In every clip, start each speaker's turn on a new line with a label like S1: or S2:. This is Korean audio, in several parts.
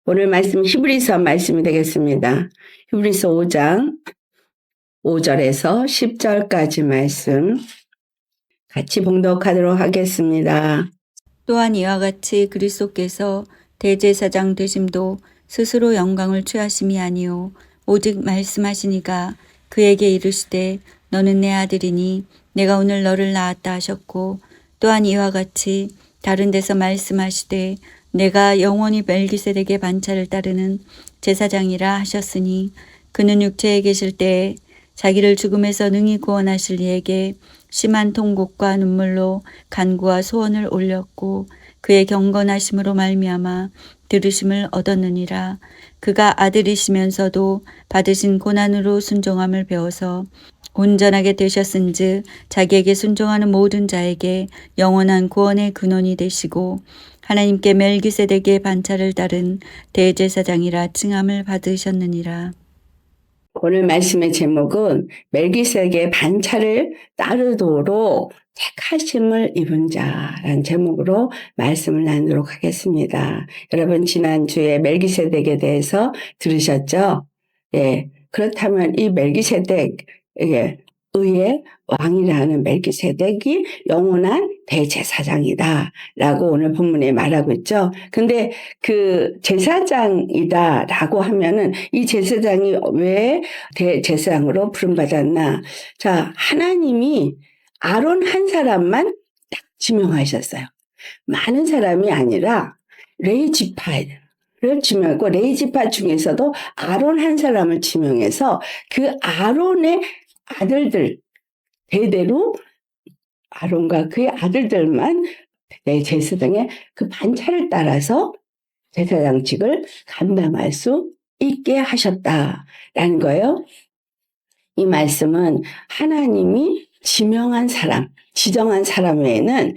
S1: 오늘 말씀 히브리서 말씀이 되겠습니다. 히브리서 5장 5절에서 10절까지 말씀 같이 봉독하도록 하겠습니다.
S2: 또한 이와 같이 그리스도께서 대제사장 되심도 스스로 영광을 취하심이 아니요 오직 말씀하시니가 그에게 이르시되 너는 내 아들이니 내가 오늘 너를 낳았다 하셨고, 또한 이와 같이 다른 데서 말씀하시되 내가 영원히 멜기세덱의 반차를 따르는 제사장이라 하셨으니, 그는 육체에 계실 때에 자기를 죽음에서 능히 구원하실 이에게 심한 통곡과 눈물로 간구와 소원을 올렸고 그의 경건하심으로 말미암아 들으심을 얻었느니라. 그가 아들이시면서도 받으신 고난으로 순종함을 배워서 온전하게 되셨은즉 자기에게 순종하는 모든 자에게 영원한 구원의 근원이 되시고 하나님께 멜기세덱의 반차를 따른 대제사장이라 칭함을 받으셨느니라.
S1: 오늘 말씀의 제목은 멜기세덱의 반차를 따르도록 택하심을 입은 자라는 제목으로 말씀을 나누도록 하겠습니다. 여러분 지난주에 멜기세덱에 대해서 들으셨죠? 예, 그렇다면 이 멜기세덱에게 의의 왕이라는 멜기세덱이 영원한 대제사장이다 라고 오늘 본문에 말하고 있죠. 근데 그 제사장이다 라고 하면은 이 제사장이 왜 대제사장으로 부름받았나? 자, 하나님이 아론 한 사람만 딱 지명하셨어요. 많은 사람이 아니라 레위 지파를 지명하고, 레위 지파 중에서도 아론 한 사람을 지명해서 그 아론의 아들들 대대로 아론과 그의 아들들만 제사장의 그 반차를 따라서 제사장직을 감당할 수 있게 하셨다라는 거예요. 이 말씀은 하나님이 지명한 사람, 지정한 사람 외에는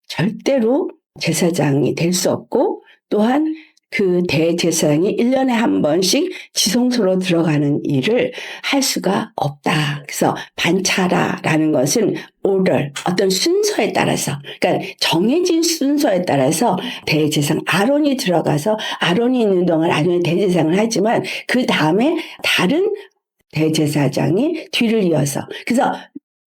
S1: 절대로 제사장이 될 수 없고, 또한 그 대제사장이 1년에 한 번씩 지성소로 들어가는 일을 할 수가 없다. 그래서 반차라라는 것은 order, 어떤 순서에 따라서, 그러니까 정해진 순서에 따라서 대제사장 아론이 들어가서 아론이 있는 동안 아론이 대제사장을 하지만 그 다음에 다른 대제사장이 뒤를 이어서, 그래서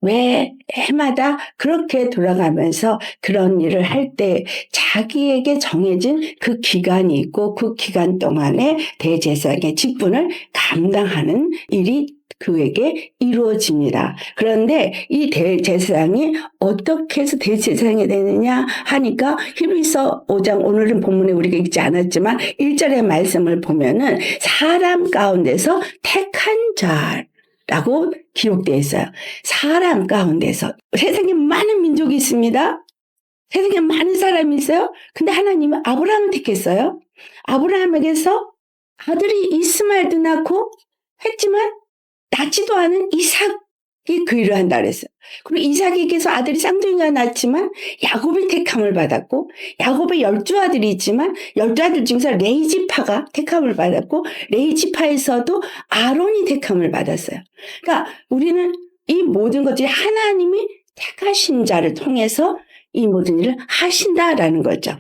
S1: 매 해마다 그렇게 돌아가면서 그런 일을 할 때 자기에게 정해진 그 기간이 있고 그 기간 동안에 대제사장의 직분을 감당하는 일이 그에게 이루어집니다. 그런데 이 대제사장이 어떻게 해서 대제사장이 되느냐 하니까 히브리서 5장, 오늘은 본문에 우리가 읽지 않았지만 1절의 말씀을 보면은 사람 가운데서 택한 자라고 기록되어 있어요. 사람 가운데서. 세상에 많은 민족이 있습니다. 세상에 많은 사람이 있어요. 근데 하나님은 아브라함을 택했어요. 아브라함에게서 아들이 이스마엘도 낳고 했지만 낳지도 않은 이삭이 그 일을 한다 그랬어요. 그리고 이삭에게서 아들이 쌍둥이가 낳았지만 야곱이 택함을 받았고, 야곱의 12아들이 있지만 12아들 중에서 레위 지파가 택함을 받았고, 레위 지파에서도 아론이 택함을 받았어요. 그러니까 우리는 이 모든 것들이 하나님이 택하신 자를 통해서 이 모든 일을 하신다라는 거죠.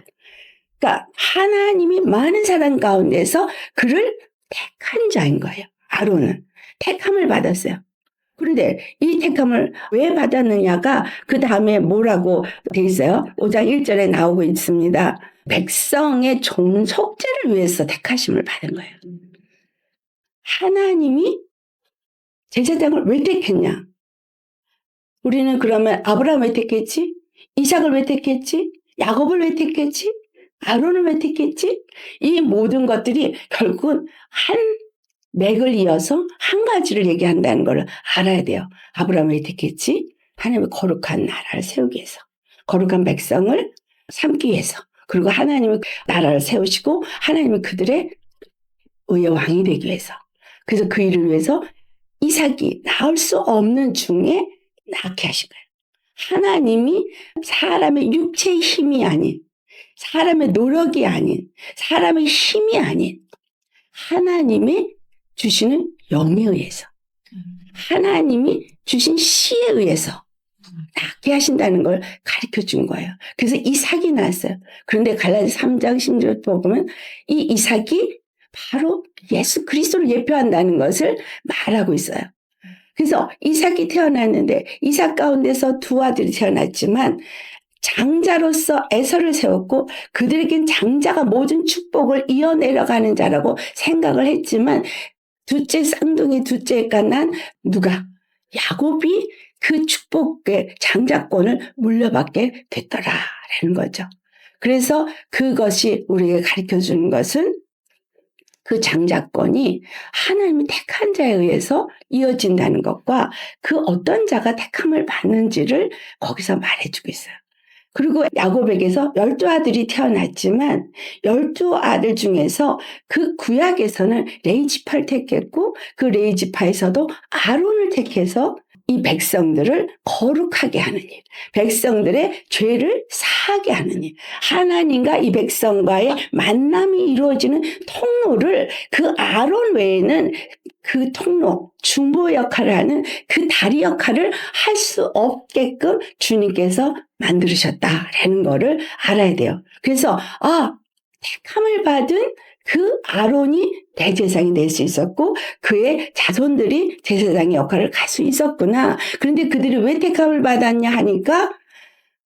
S1: 그러니까 하나님이 많은 사람 가운데서 그를 택한 자인 거예요. 아론은 택함을 받았어요. 그런데 이 택함을 왜 받았느냐가 그 다음에 뭐라고 돼 있어요? 5장 1절에 나오고 있습니다. 백성의 존속죄를 위해서 택하심을 받은 거예요. 하나님이 제사장을 왜 택했냐? 우리는 그러면 아브라함을 왜 택했지? 이삭을 왜 택했지? 야곱을 왜 택했지? 아론을 왜 택했지? 이 모든 것들이 결국은 한 맥을 이어서 한 가지를 얘기한다는 걸 알아야 돼요. 아브라함을 왜 택했지? 하나님의 거룩한 나라를 세우기 위해서, 거룩한 백성을 삼기 위해서, 그리고 하나님의 나라를 세우시고 하나님이 그들의 의의 왕이 되기 위해서, 그래서 그 일을 위해서 이삭이 낳을 수 없는 중에 낳게 하신 거예요. 하나님이 사람의 육체의 힘이 아닌, 사람의 노력이 아닌, 사람의 힘이 아닌 하나님이 주시는 영에 의해서, 하나님이 주신 씨에 의해서 낫게 하신다는 걸 가르쳐 준 거예요. 그래서 이삭이 나왔어요. 그런데 갈라디아 3장 16절 보면 이 이삭이 바로 예수 그리스도를 예표한다는 것을 말하고 있어요. 그래서 이삭이 태어났는데 이삭 가운데서 두 아들이 태어났지만 장자로서 에서를 세웠고 그들에겐 장자가 모든 축복을 이어내려가는 자라고 생각을 했지만 둘째 쌍둥이 둘째가 난 누가? 야곱이 그 축복의 장자권을 물려받게 됐더라라는 거죠. 그래서 그것이 우리에게 가르쳐 주는 것은 그 장자권이 하나님이 택한 자에 의해서 이어진다는 것과 그 어떤 자가 택함을 받는지를 거기서 말해주고 있어요. 그리고 야곱에게서 12아들이 태어났지만 12아들 중에서 그 구약에서는 레이지파를 택했고 그 레이지파에서도 아론을 택해서 이 백성들을 거룩하게 하는 일, 백성들의 죄를 사하게 하는 일, 하나님과 이 백성과의 만남이 이루어지는 통로를 그 아론 외에는 그 통로, 중보 역할을 하는 그 다리 역할을 할 수 없게끔 주님께서 만들으셨다라는 거를 알아야 돼요. 그래서 택함을 받은 그 아론이 대제사장이 될 수 있었고 그의 자손들이 제사장의 역할을 할 수 있었구나. 그런데 그들이 왜 택함을 받았냐 하니까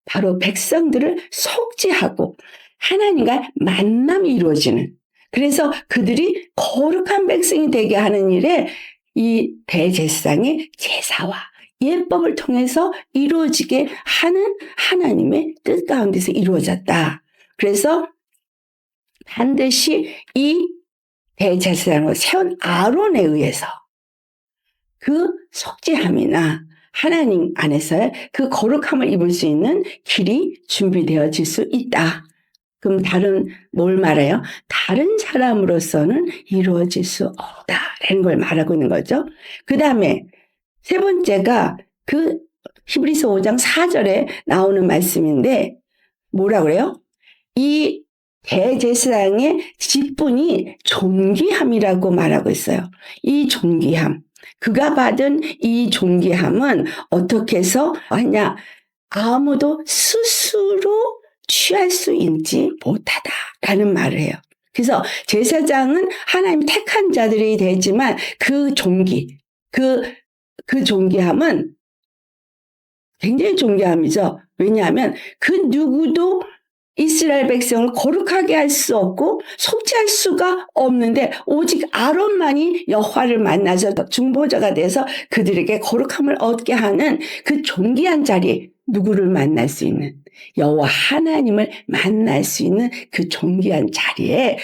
S1: 바로 백성들을 속죄하고 하나님과 만남이 이루어지는, 그래서 그들이 거룩한 백성이 되게 하는 일에 이 대제사장의 제사와 예법을 통해서 이루어지게 하는 하나님의 뜻 가운데서 이루어졌다. 그래서 반드시 이 대제사장을 세운 아론에 의해서 그 속죄함이나 하나님 안에서의 그 거룩함을 입을 수 있는 길이 준비되어질 수 있다. 그럼 뭘 말해요? 다른 사람으로서는 이루어질 수 없다라는 걸 말하고 있는 거죠. 그 다음에 세 번째가 그 히브리서 5장 4절에 나오는 말씀인데 뭐라 그래요? 이 대제사장의 직분이 존귀함이라고 말하고 있어요. 이 존귀함. 그가 받은 이 존귀함은 어떻게 해서 하냐? 아무도 스스로 취할 수 있지 못하다라는 말을 해요. 그래서 제사장은 하나님 택한 자들이 되지만 그 존귀, 그 존귀함은 굉장히 존귀함이죠. 왜냐하면 그 누구도 이스라엘 백성을 거룩하게 할 수 없고 속죄할 수가 없는데 오직 아론만이 여호와를 만나서 중보자가 돼서 그들에게 거룩함을 얻게 하는 그 존귀한 자리, 누구를 만날 수 있는, 여호와 하나님을 만날 수 있는 그 존귀한 자리에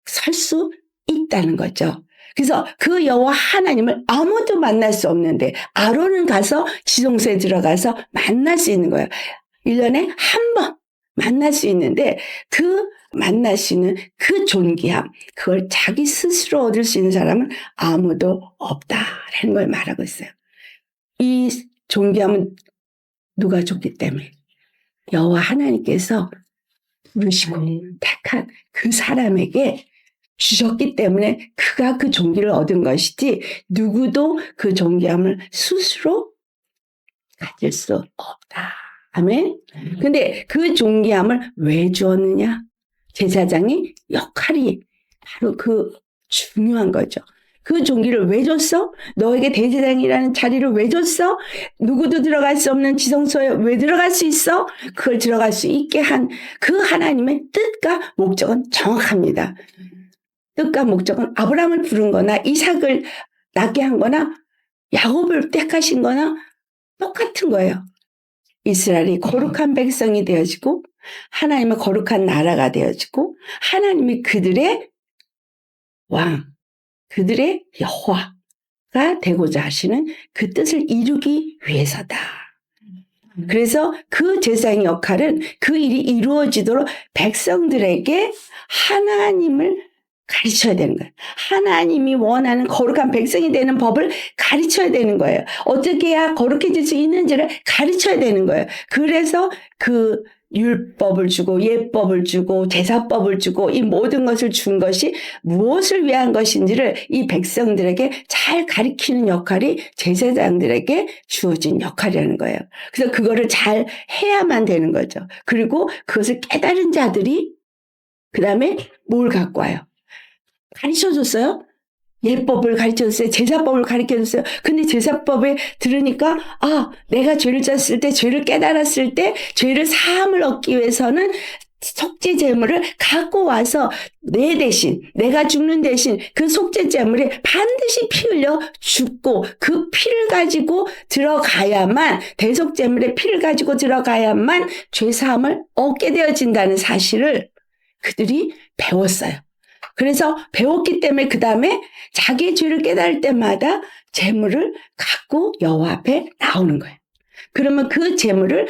S1: 설 수 있다는 거죠. 그래서 그 여호와 하나님을 아무도 만날 수 없는데 아론은 가서 지성소에 들어가서 만날 수 있는 거예요. 1년에 한 번 만날 수 있는데 그 만날 수 있는 그 존귀함, 그걸 자기 스스로 얻을 수 있는 사람은 아무도 없다라는 걸 말하고 있어요. 이 존귀함은 누가 줬기 때문에? 여호와 하나님께서 부르시고 택한 그 사람에게 주셨기 때문에 그가 그 존귀를 얻은 것이지 누구도 그 존귀함을 스스로 가질 수 없다. 아멘. 근데 그 존귀함을 왜 주었느냐? 제사장의 역할이 바로 그 중요한 거죠. 그 존귀를 왜 줬어? 너에게 대제사장이라는 자리를 왜 줬어? 누구도 들어갈 수 없는 지성소에 왜 들어갈 수 있어? 그걸 들어갈 수 있게 한 그 하나님의 뜻과 목적은 정확합니다. 뜻과 목적은 아브라함을 부른 거나 이삭을 낳게 한 거나 야곱을 택하신 거나 똑같은 거예요. 이스라엘이 거룩한 백성이 되어지고 하나님의 거룩한 나라가 되어지고 하나님이 그들의 왕, 그들의 여호와가 되고자 하시는 그 뜻을 이루기 위해서다. 그래서 그 제사장의 역할은 그 일이 이루어지도록 백성들에게 하나님을 가르쳐야 되는 거예요. 하나님이 원하는 거룩한 백성이 되는 법을 가르쳐야 되는 거예요. 어떻게 해야 거룩해질 수 있는지를 가르쳐야 되는 거예요. 그래서 그 율법을 주고 예법을 주고 제사법을 주고 이 모든 것을 준 것이 무엇을 위한 것인지를 이 백성들에게 잘 가리키는 역할이 제사장들에게 주어진 역할이라는 거예요. 그래서 그거를 잘 해야만 되는 거죠. 그리고 그것을 깨달은 자들이 그 다음에 뭘 갖고 와요? 가르쳐줬어요? 예법을 가르쳐줬어요. 제사법을 가르쳐줬어요. 근데 제사법에 들으니까 내가 죄를 졌을 때, 죄를 깨달았을 때 죄를 사함을 얻기 위해서는 속죄 제물을 갖고 와서 내 대신, 내가 죽는 대신 그 속죄 제물에 반드시 피 흘려 죽고 그 피를 가지고 들어가야만, 대속 제물의 피를 가지고 들어가야만 죄 사함을 얻게 되어진다는 사실을 그들이 배웠어요. 그래서 배웠기 때문에 그 다음에 자기의 죄를 깨달을 때마다 제물을 갖고 여호와 앞에 나오는 거예요. 그러면 그 제물을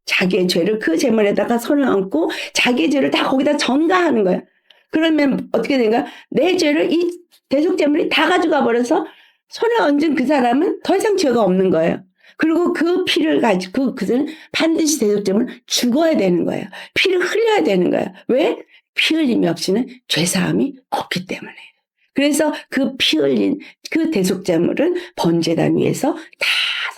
S1: 자기의 죄를 그 제물에다가 손을 얹고 자기의 죄를 다 거기다 전가하는 거예요. 그러면 어떻게 된가? 내 죄를 이 대속 제물이 다 가져가 버려서 손을 얹은 그 사람은 더 이상 죄가 없는 거예요. 그리고 그 피를 가지고 그들은 반드시 대속 제물은 죽어야 되는 거예요. 피를 흘려야 되는 거예요. 왜? 피 흘림이 없이는 죄사함이 없기 때문에. 그래서 그 피 흘린 그 대속제물은 번제단 위에서 다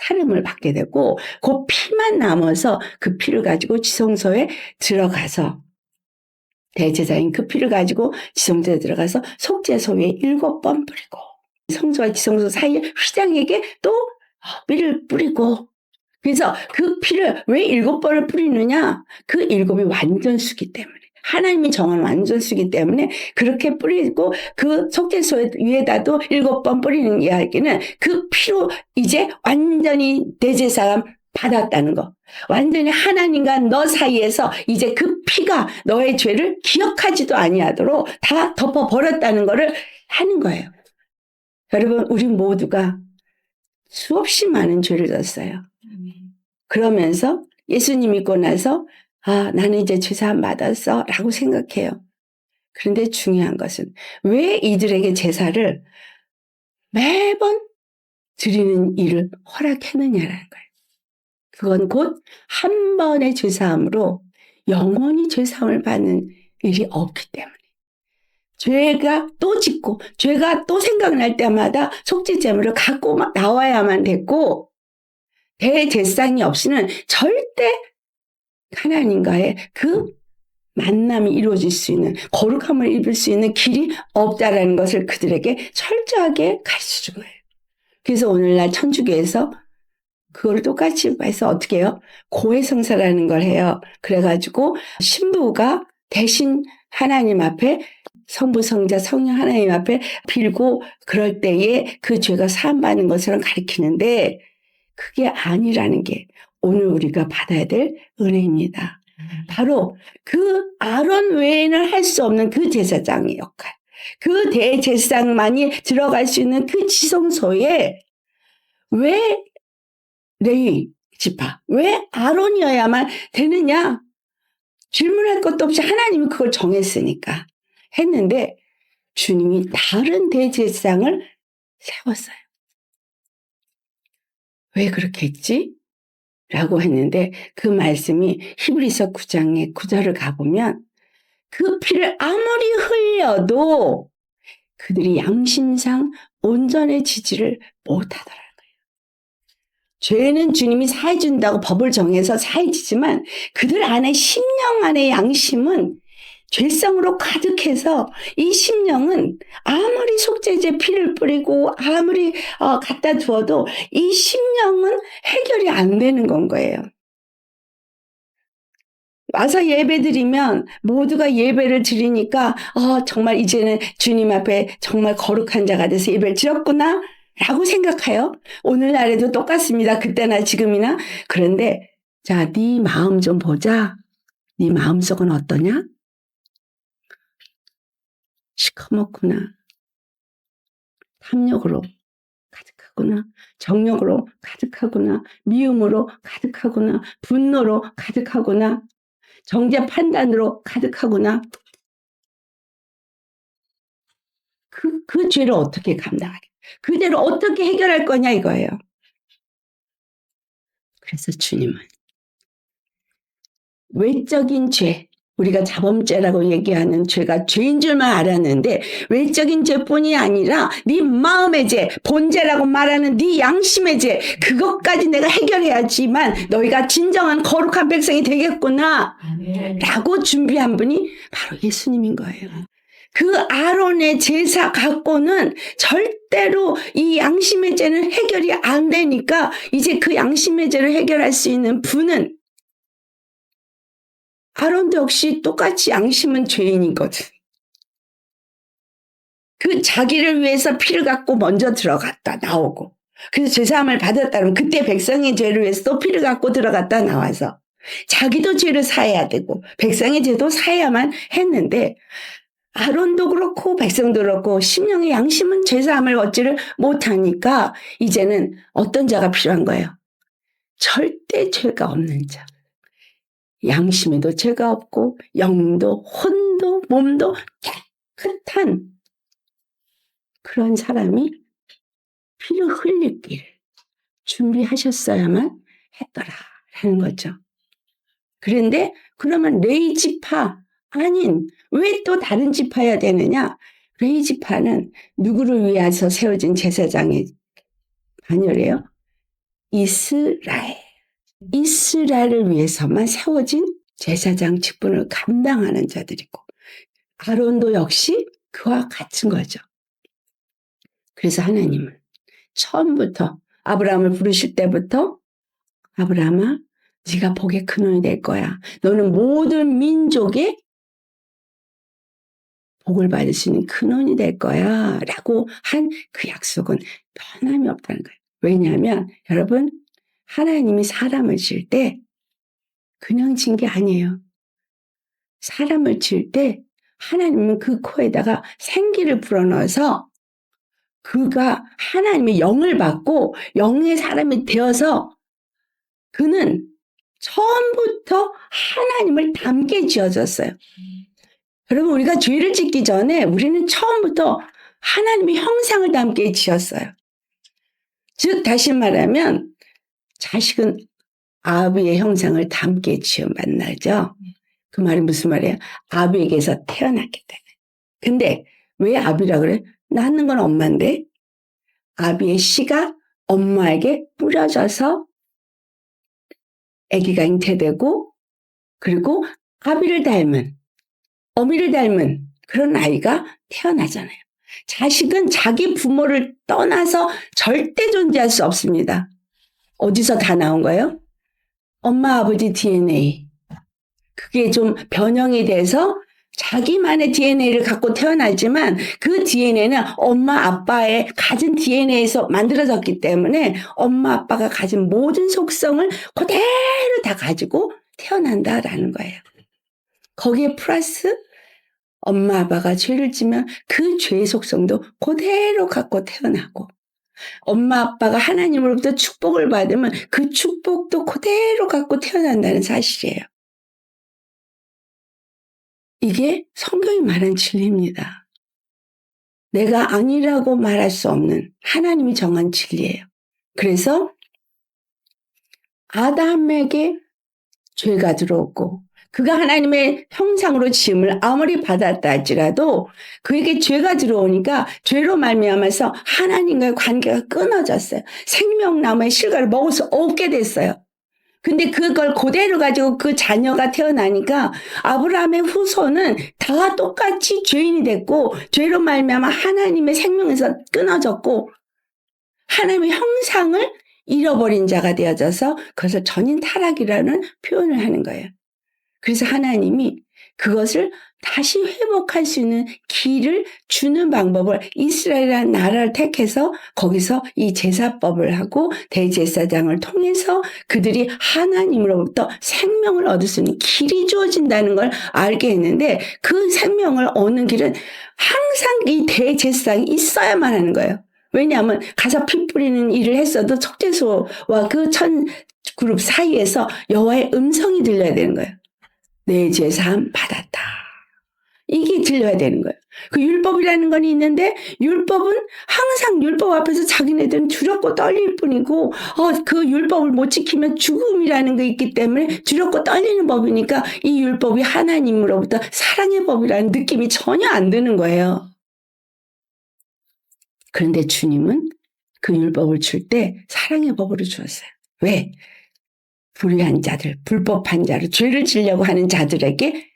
S1: 사름을 받게 되고 그 피만 남아서 그 피를 가지고 지성소에 들어가서 대제사인 그 피를 가지고 지성소에 들어가서 속죄소에 7번 뿌리고 성소와 지성소 사이에 휘장에게 또 피를 뿌리고 그래서 그 피를 왜 7번을 뿌리느냐? 그 7이 완전수기 때문에. 하나님이 정한 완전수기 때문에 그렇게 뿌리고 그 속죄소 위에다도 7번 뿌리는 이야기는 그 피로 이제 완전히 대제사함 받았다는 거. 완전히 하나님과 너 사이에서 이제 그 피가 너의 죄를 기억하지도 아니하도록 다 덮어버렸다는 거를 하는 거예요. 여러분, 우리 모두가 수없이 많은 죄를 졌어요. 그러면서 예수님 믿고 나서 나는 이제 죄사함 받았어 라고 생각해요. 그런데 중요한 것은 왜 이들에게 제사를 매번 드리는 일을 허락했느냐라는 거예요. 그건 곧 한 번의 죄사함으로 영원히 죄사함을 받는 일이 없기 때문에 죄가 또 짓고 죄가 또 생각날 때마다 속죄제물을 갖고 나와야만 됐고 대제사장이 없이는 절대 하나님과의 그 만남이 이루어질 수 있는 거룩함을 입을 수 있는 길이 없다라는 것을 그들에게 철저하게 가르쳐준 거예요. 그래서 오늘날 천주교에서 그걸 똑같이 해서 어떻게 해요? 고해성사라는 걸 해요. 그래가지고 신부가 대신 하나님 앞에 성부, 성자, 성령 하나님 앞에 빌고 그럴 때에 그 죄가 사함받는 것을 가리키는데 그게 아니라는 게 오늘 우리가 받아야 될 은혜입니다. 바로 그 아론 외에는 할 수 없는 그 제사장의 역할, 그 대제사장만이 들어갈 수 있는 그 지성소에 왜 레위 지파, 왜 아론이어야만 되느냐? 질문할 것도 없이 하나님이 그걸 정했으니까 했는데 주님이 다른 대제사장을 세웠어요. 왜 그렇게 했지? 라고 했는데 그 말씀이 히브리서 9장의 9절을 가보면 그 피를 아무리 흘려도 그들이 양심상 온전해지지를 못하더라는 거예요. 죄는 주님이 사해준다고 법을 정해서 사해지지만 그들 안에 심령 안의 양심은 죄성으로 가득해서 이 심령은 아무리 속죄제 피를 뿌리고 아무리 갖다 두어도 이 심령은 해결이 안 되는 건 거예요. 와서 예배 드리면 모두가 예배를 드리니까 정말 이제는 주님 앞에 정말 거룩한 자가 돼서 예배를 드렸구나 라고 생각해요. 오늘날에도 똑같습니다. 그때나 지금이나. 그런데 자, 네 마음 좀 보자. 네 마음속은 어떠냐? 시커멓구나. 탐욕으로 가득하구나. 정욕으로 가득하구나. 미움으로 가득하구나. 분노로 가득하구나. 정죄 판단으로 가득하구나. 그 죄를 어떻게 감당하게? 그 죄를 어떻게 해결할 거냐 이거예요. 그래서 주님은 외적인 죄, 우리가 자범죄라고 얘기하는 죄가 죄인 줄만 알았는데 외적인 죄뿐이 아니라 네 마음의 죄, 본죄라고 말하는 네 양심의 죄, 그것까지 내가 해결해야지만 너희가 진정한 거룩한 백성이 되겠구나 라고 준비한 분이 바로 예수님인 거예요. 그 아론의 제사 갖고는 절대로 이 양심의 죄는 해결이 안 되니까 이제 그 양심의 죄를 해결할 수 있는 분은 아론도 역시 똑같이 양심은 죄인이거든. 그 자기를 위해서 피를 갖고 먼저 들어갔다 나오고, 그래서 제사함을 받았다 그러면 그때 백성의 죄를 위해서 또 피를 갖고 들어갔다 나와서 자기도 죄를 사해야 되고 백성의 죄도 사해야만 했는데, 아론도 그렇고 백성도 그렇고 심령의 양심은 제사함을 얻지를 못하니까 이제는 어떤 자가 필요한 거예요? 절대 죄가 없는 자. 양심에도 죄가 없고 영도 혼도 몸도 깨끗한 그런 사람이 피를 흘릴 길 준비하셨어야만 했더라라는 거죠. 그런데 그러면 레위 지파 아닌 왜 또 다른 지파여야 되느냐? 레위 지파는 누구를 위해서 세워진 제사장의 반열이에요? 이스라엘을 위해서만 세워진 제사장 직분을 감당하는 자들이고, 아론도 역시 그와 같은 거죠. 그래서 하나님은 처음부터 아브라함을 부르실 때부터 아브라함아, 네가 복의 근원이 될 거야. 너는 모든 민족의 복을 받을 수 있는 근원이 될 거야 라고 한 그 약속은 변함이 없다는 거예요. 왜냐하면 여러분, 하나님이 사람을 지을 때 그냥 지은 게 아니에요. 사람을 지을 때 하나님은 그 코에다가 생기를 불어넣어서 그가 하나님의 영을 받고 영의 사람이 되어서 그는 처음부터 하나님을 닮게 지어졌어요. 여러분, 우리가 죄를 짓기 전에 우리는 처음부터 하나님의 형상을 닮게 지었어요. 즉 다시 말하면 자식은 아비의 형상을 닮게 지은 만나죠. 그 말이 무슨 말이에요? 아비에게서 태어났기 때문에. 근데 왜 아비라 그래? 낳는 건 엄마인데 아비의 씨가 엄마에게 뿌려져서 아기가 잉태되고, 그리고 아비를 닮은, 어미를 닮은 그런 아이가 태어나잖아요. 자식은 자기 부모를 떠나서 절대 존재할 수 없습니다. 어디서 다 나온 거예요? 엄마 아버지 DNA. 그게 좀 변형이 돼서 자기만의 DNA를 갖고 태어나지만 그 DNA는 엄마 아빠의 가진 DNA에서 만들어졌기 때문에 엄마 아빠가 가진 모든 속성을 그대로 다 가지고 태어난다라는 거예요. 거기에 플러스 엄마 아빠가 죄를 지면 그 죄의 속성도 그대로 갖고 태어나고, 엄마 아빠가 하나님으로부터 축복을 받으면 그 축복도 그대로 갖고 태어난다는 사실이에요. 이게 성경이 말한 진리입니다. 내가 아니라고 말할 수 없는 하나님이 정한 진리예요. 그래서 아담에게 죄가 들어오고 그가 하나님의 형상으로 지음을 아무리 받았다 할지라도 그에게 죄가 들어오니까 죄로 말미암아서 하나님과의 관계가 끊어졌어요. 생명나무의 실과를 먹을 수 없게 됐어요. 근데 그걸 그대로 가지고 그 자녀가 태어나니까 아브라함의 후손은 다 똑같이 죄인이 됐고, 죄로 말미암아 하나님의 생명에서 끊어졌고 하나님의 형상을 잃어버린 자가 되어져서 그것을 전인 타락이라는 표현을 하는 거예요. 그래서 하나님이 그것을 다시 회복할 수 있는 길을 주는 방법을 이스라엘이라는 나라를 택해서 거기서 이 제사법을 하고 대제사장을 통해서 그들이 하나님으로부터 생명을 얻을 수 있는 길이 주어진다는 걸 알게 했는데, 그 생명을 얻는 길은 항상 이 대제사장이 있어야만 하는 거예요. 왜냐하면 가서 피 뿌리는 일을 했어도 속죄소와 그 천 그룹 사이에서 여호와의 음성이 들려야 되는 거예요. 내 죄사함 받았다. 이게 들려야 되는 거예요. 그 율법이라는 건 있는데 율법은 항상 율법 앞에서 자기네들은 두렵고 떨릴 뿐이고 그 율법을 못 지키면 죽음이라는 게 있기 때문에 두렵고 떨리는 법이니까 이 율법이 하나님으로부터 사랑의 법이라는 느낌이 전혀 안 드는 거예요. 그런데 주님은 그 율법을 줄 때 사랑의 법으로 주었어요. 왜? 불의한 자들, 불법한 자를 죄를 지려고 하는 자들에게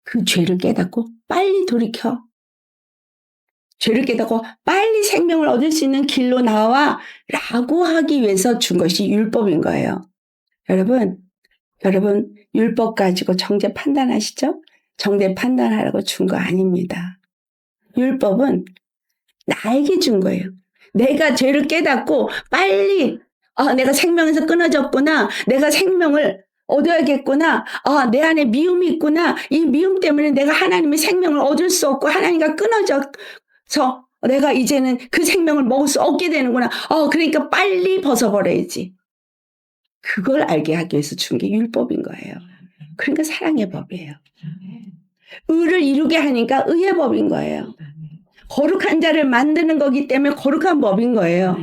S1: 그 죄를 깨닫고 빨리 돌이켜. 죄를 깨닫고 빨리 생명을 얻을 수 있는 길로 나와 라고 하기 위해서 준 것이 율법인 거예요. 여러분 율법 가지고 정죄 판단하시죠? 정죄 판단하라고 준 거 아닙니다. 율법은 나에게 준 거예요. 내가 죄를 깨닫고 빨리 내가 생명에서 끊어졌구나. 내가 생명을 얻어야겠구나. 내 안에 미움이 있구나. 이 미움 때문에 내가 하나님의 생명을 얻을 수 없고 하나님과 끊어져서 내가 이제는 그 생명을 먹을 수 없게 되는구나. 그러니까 빨리 벗어버려야지. 그걸 알게 하기 위해서 준 게 율법인 거예요. 그러니까 사랑의 법이에요. 의를 이루게 하니까 의의 법인 거예요. 거룩한 자를 만드는 거기 때문에 거룩한 법인 거예요.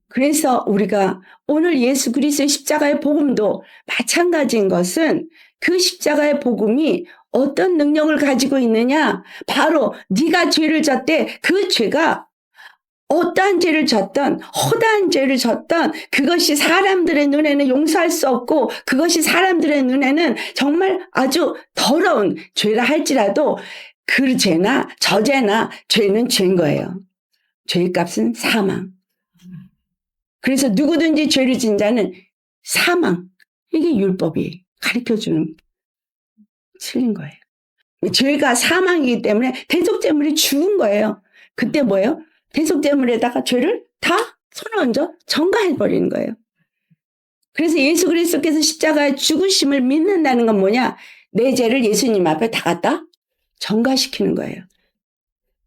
S1: 그래서 우리가 오늘 예수 그리스도의 십자가의 복음도 마찬가지인 것은 그 십자가의 복음이 어떤 능력을 가지고 있느냐? 바로 네가 죄를 졌대. 그 죄가 어떠한 죄를 졌던 허다한 죄를 졌던 그것이 사람들의 눈에는 용서할 수 없고 그것이 사람들의 눈에는 정말 아주 더러운 죄라 할지라도 그 죄나 저 죄나 죄는 죄인 거예요. 죄의 값은 사망. 그래서 누구든지 죄를 진 자는 사망. 이게 율법이 가르쳐주는 틀린 거예요. 죄가 사망이기 때문에 대속제물이 죽은 거예요. 그때 뭐예요? 대속제물에다가 죄를 다 손을 얹어 전가해버리는 거예요. 그래서 예수 그리스도께서 십자가의 죽으심을 믿는다는 건 뭐냐? 내 죄를 예수님 앞에 다 갖다 전가시키는 거예요.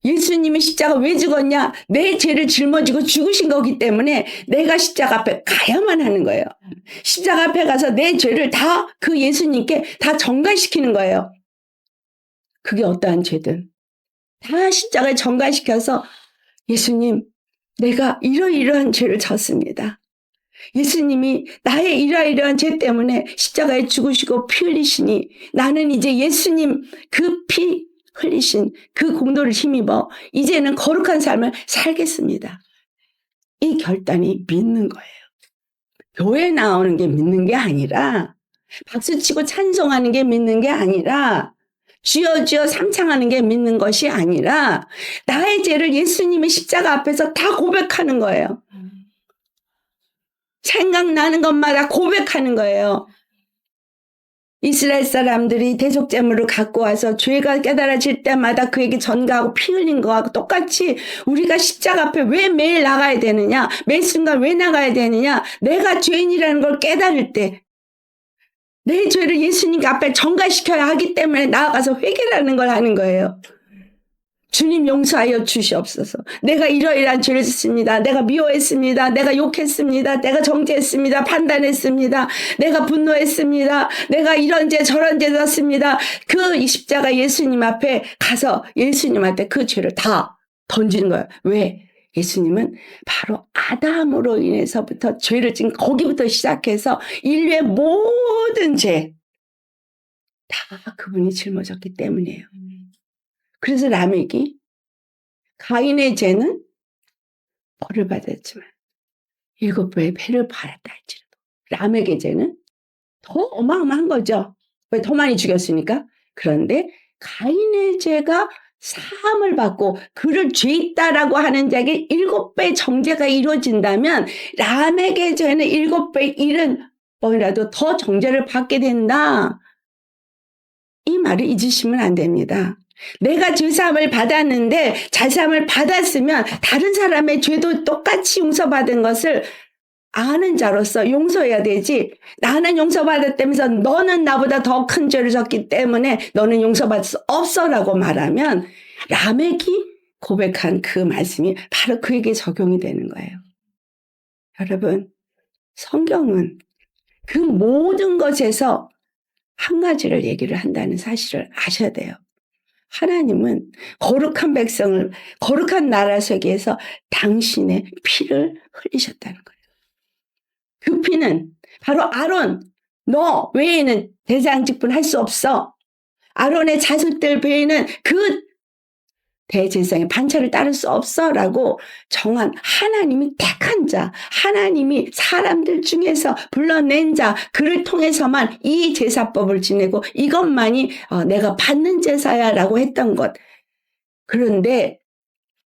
S1: 예수님이 십자가 왜 죽었냐? 내 죄를 짊어지고 죽으신 거기 때문에 내가 십자가 앞에 가야만 하는 거예요. 십자가 앞에 가서 내 죄를 다 그 예수님께 다 전가시키는 거예요. 그게 어떠한 죄든 다 십자가에 전가시켜서 예수님, 내가 이러이러한 죄를 졌습니다. 예수님이 나의 이러이러한 죄 때문에 십자가에 죽으시고 피 흘리시니 나는 이제 예수님 그 피 흘리신 그 공로를 힘입어 이제는 거룩한 삶을 살겠습니다. 이 결단이 믿는 거예요. 교회 나오는 게 믿는 게 아니라 박수치고 찬송하는 게 믿는 게 아니라 주여 주여 삼창하는 게 믿는 것이 아니라 나의 죄를 예수님의 십자가 앞에서 다 고백하는 거예요. 생각나는 것마다 고백하는 거예요. 이스라엘 사람들이 대속제물을 갖고 와서 죄가 깨달아질 때마다 그에게 전가하고 피 흘린 거하고 똑같이 우리가 십자가 앞에 왜 매일 나가야 되느냐? 매 순간 왜 나가야 되느냐? 내가 죄인이라는 걸 깨달을 때 내 죄를 예수님 앞에 전가시켜야 하기 때문에 나아가서 회개라는 걸 하는 거예요. 주님 용서하여 주시옵소서. 내가 이러이러한 죄를 짓습니다. 내가 미워했습니다. 내가 욕했습니다. 내가 정죄했습니다. 판단했습니다. 내가 분노했습니다. 내가 이런 죄 저런 죄 졌습니다. 그 십자가 예수님 앞에 가서 예수님한테 그 죄를 다 던지는 거예요. 왜? 예수님은 바로 아담으로 인해서부터 죄를 진 거기부터 시작해서 인류의 모든 죄 다 그분이 짊어졌기 때문이에요. 그래서 라멕이 가인의 죄는 벌을 받았지만 7배의 패를 받았다 할지라도 라멕의 죄는 더 어마어마한 거죠. 왜? 더 많이 죽였으니까. 그런데 가인의 죄가 사함을 받고 그를 죄 있다라고 하는 자에게 7배 정죄가 이루어진다면 라멕의 죄는 7배 70번이라도 더 정죄를 받게 된다. 이 말을 잊으시면 안 됩니다. 내가 죄사함을 받았는데 죄사함을 받았으면 다른 사람의 죄도 똑같이 용서받은 것을 아는 자로서 용서해야 되지. 나는 용서받았다면서 너는 나보다 더 큰 죄를 졌기 때문에 너는 용서받을 수 없어라고 말하면 라멕이 고백한 그 말씀이 바로 그에게 적용이 되는 거예요. 여러분, 성경은 그 모든 것에서 한 가지를 얘기를 한다는 사실을 아셔야 돼요. 하나님은 거룩한 백성을, 거룩한 나라 속에서 당신의 피를 흘리셨다는 거예요. 그 피는 바로 아론, 너 외에는 대장 직분 할 수 없어. 아론의 자손들 외에는 그 대제사장의 반차를 따를 수 없어라고 정한 하나님이 택한 자, 하나님이 사람들 중에서 불러낸 자, 그를 통해서만 이 제사법을 지내고 이것만이 내가 받는 제사야라고 했던 것. 그런데